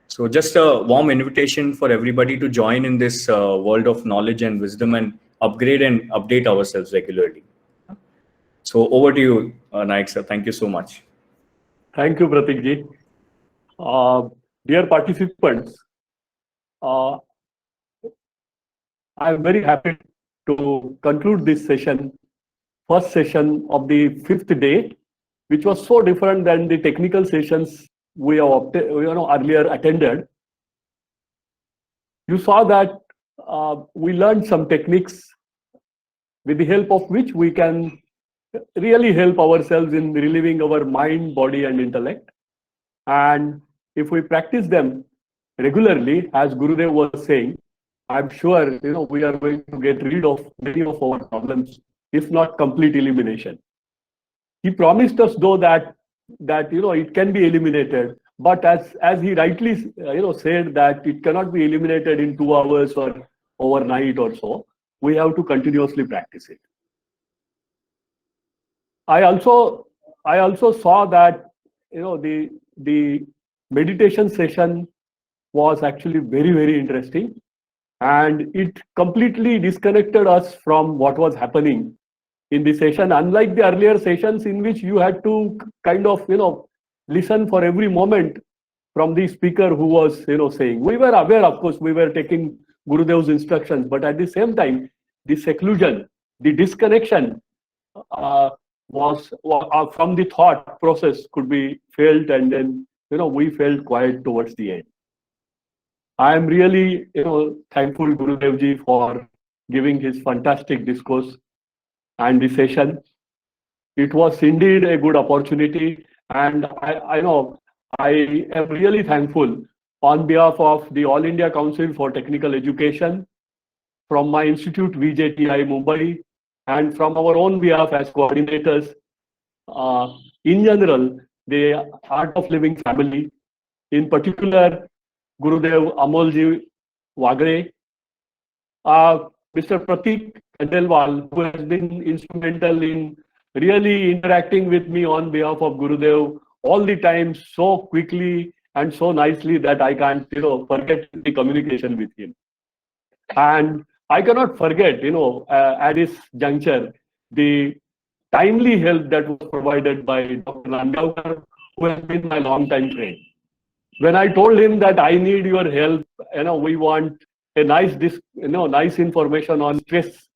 So just a warm invitation for everybody to join in this world of knowledge and wisdom and upgrade and update ourselves regularly. So over to you, Naik sir. Thank you so much. Thank you, Pratikji. Dear participants, I am very happy to conclude this session, first session of the 5th day, which was so different than the technical sessions we have earlier attended. You saw that we learned some techniques with the help of which we can really help ourselves in relieving our mind, body, and intellect. And if we practice them regularly, as Gurudev was saying, I'm sure we are going to get rid of many of our problems, if not complete elimination. He promised us, though, that it can be eliminated, but as he rightly said, that it cannot be eliminated in 2 hours or overnight or so. We have to continuously practice it. I also saw that the meditation session was actually very, very interesting, and it completely disconnected us from what was happening in the session, unlike the earlier sessions in which you had to kind of listen for every moment from the speaker who was saying. We were aware, of course, we were taking Gurudev's instructions, but at the same time, the seclusion, the disconnection was from the thought process could be felt, and then we felt quiet towards the end. I am really thankful Gurudevji for giving his fantastic discourse and the session. It was indeed a good opportunity, and I am really thankful on behalf of the All India Council for Technical Education, from my institute VJTI Mumbai, and from our own behalf as coordinators, in general, the Art of Living family, in particular, Gurudev Amolji Wagre, Mr. Pratik Khandelwal, who has been instrumental in really interacting with me on behalf of Gurudev all the time so quickly and so nicely that I can't, forget the communication with him. And I cannot forget, at this juncture, the timely help that was provided by Dr. Nandavkar, who has been my long-time friend. When I told him that I need your help, we want a nice information on stress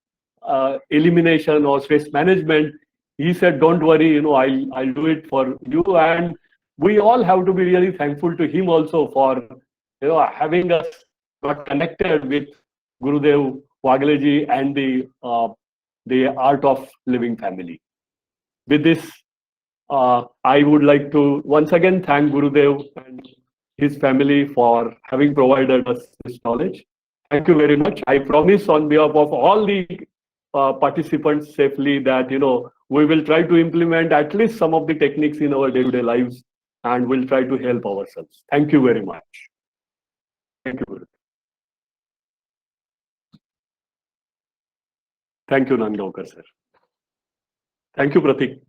elimination or stress management, he said, "Don't worry, I'll do it for you." And we all have to be really thankful to him also for having us got connected with Gurudev Wagleji and the Art of Living Family. With this, I would like to once again thank Gurudev and his family for having provided us this knowledge. Thank you very much. I promise on behalf of all the participants safely that we will try to implement at least some of the techniques in our day-to-day lives, and we'll try to help ourselves. Thank you very much. Thank you. Thank you, Nangaonkar sir. Thank you, Pratik.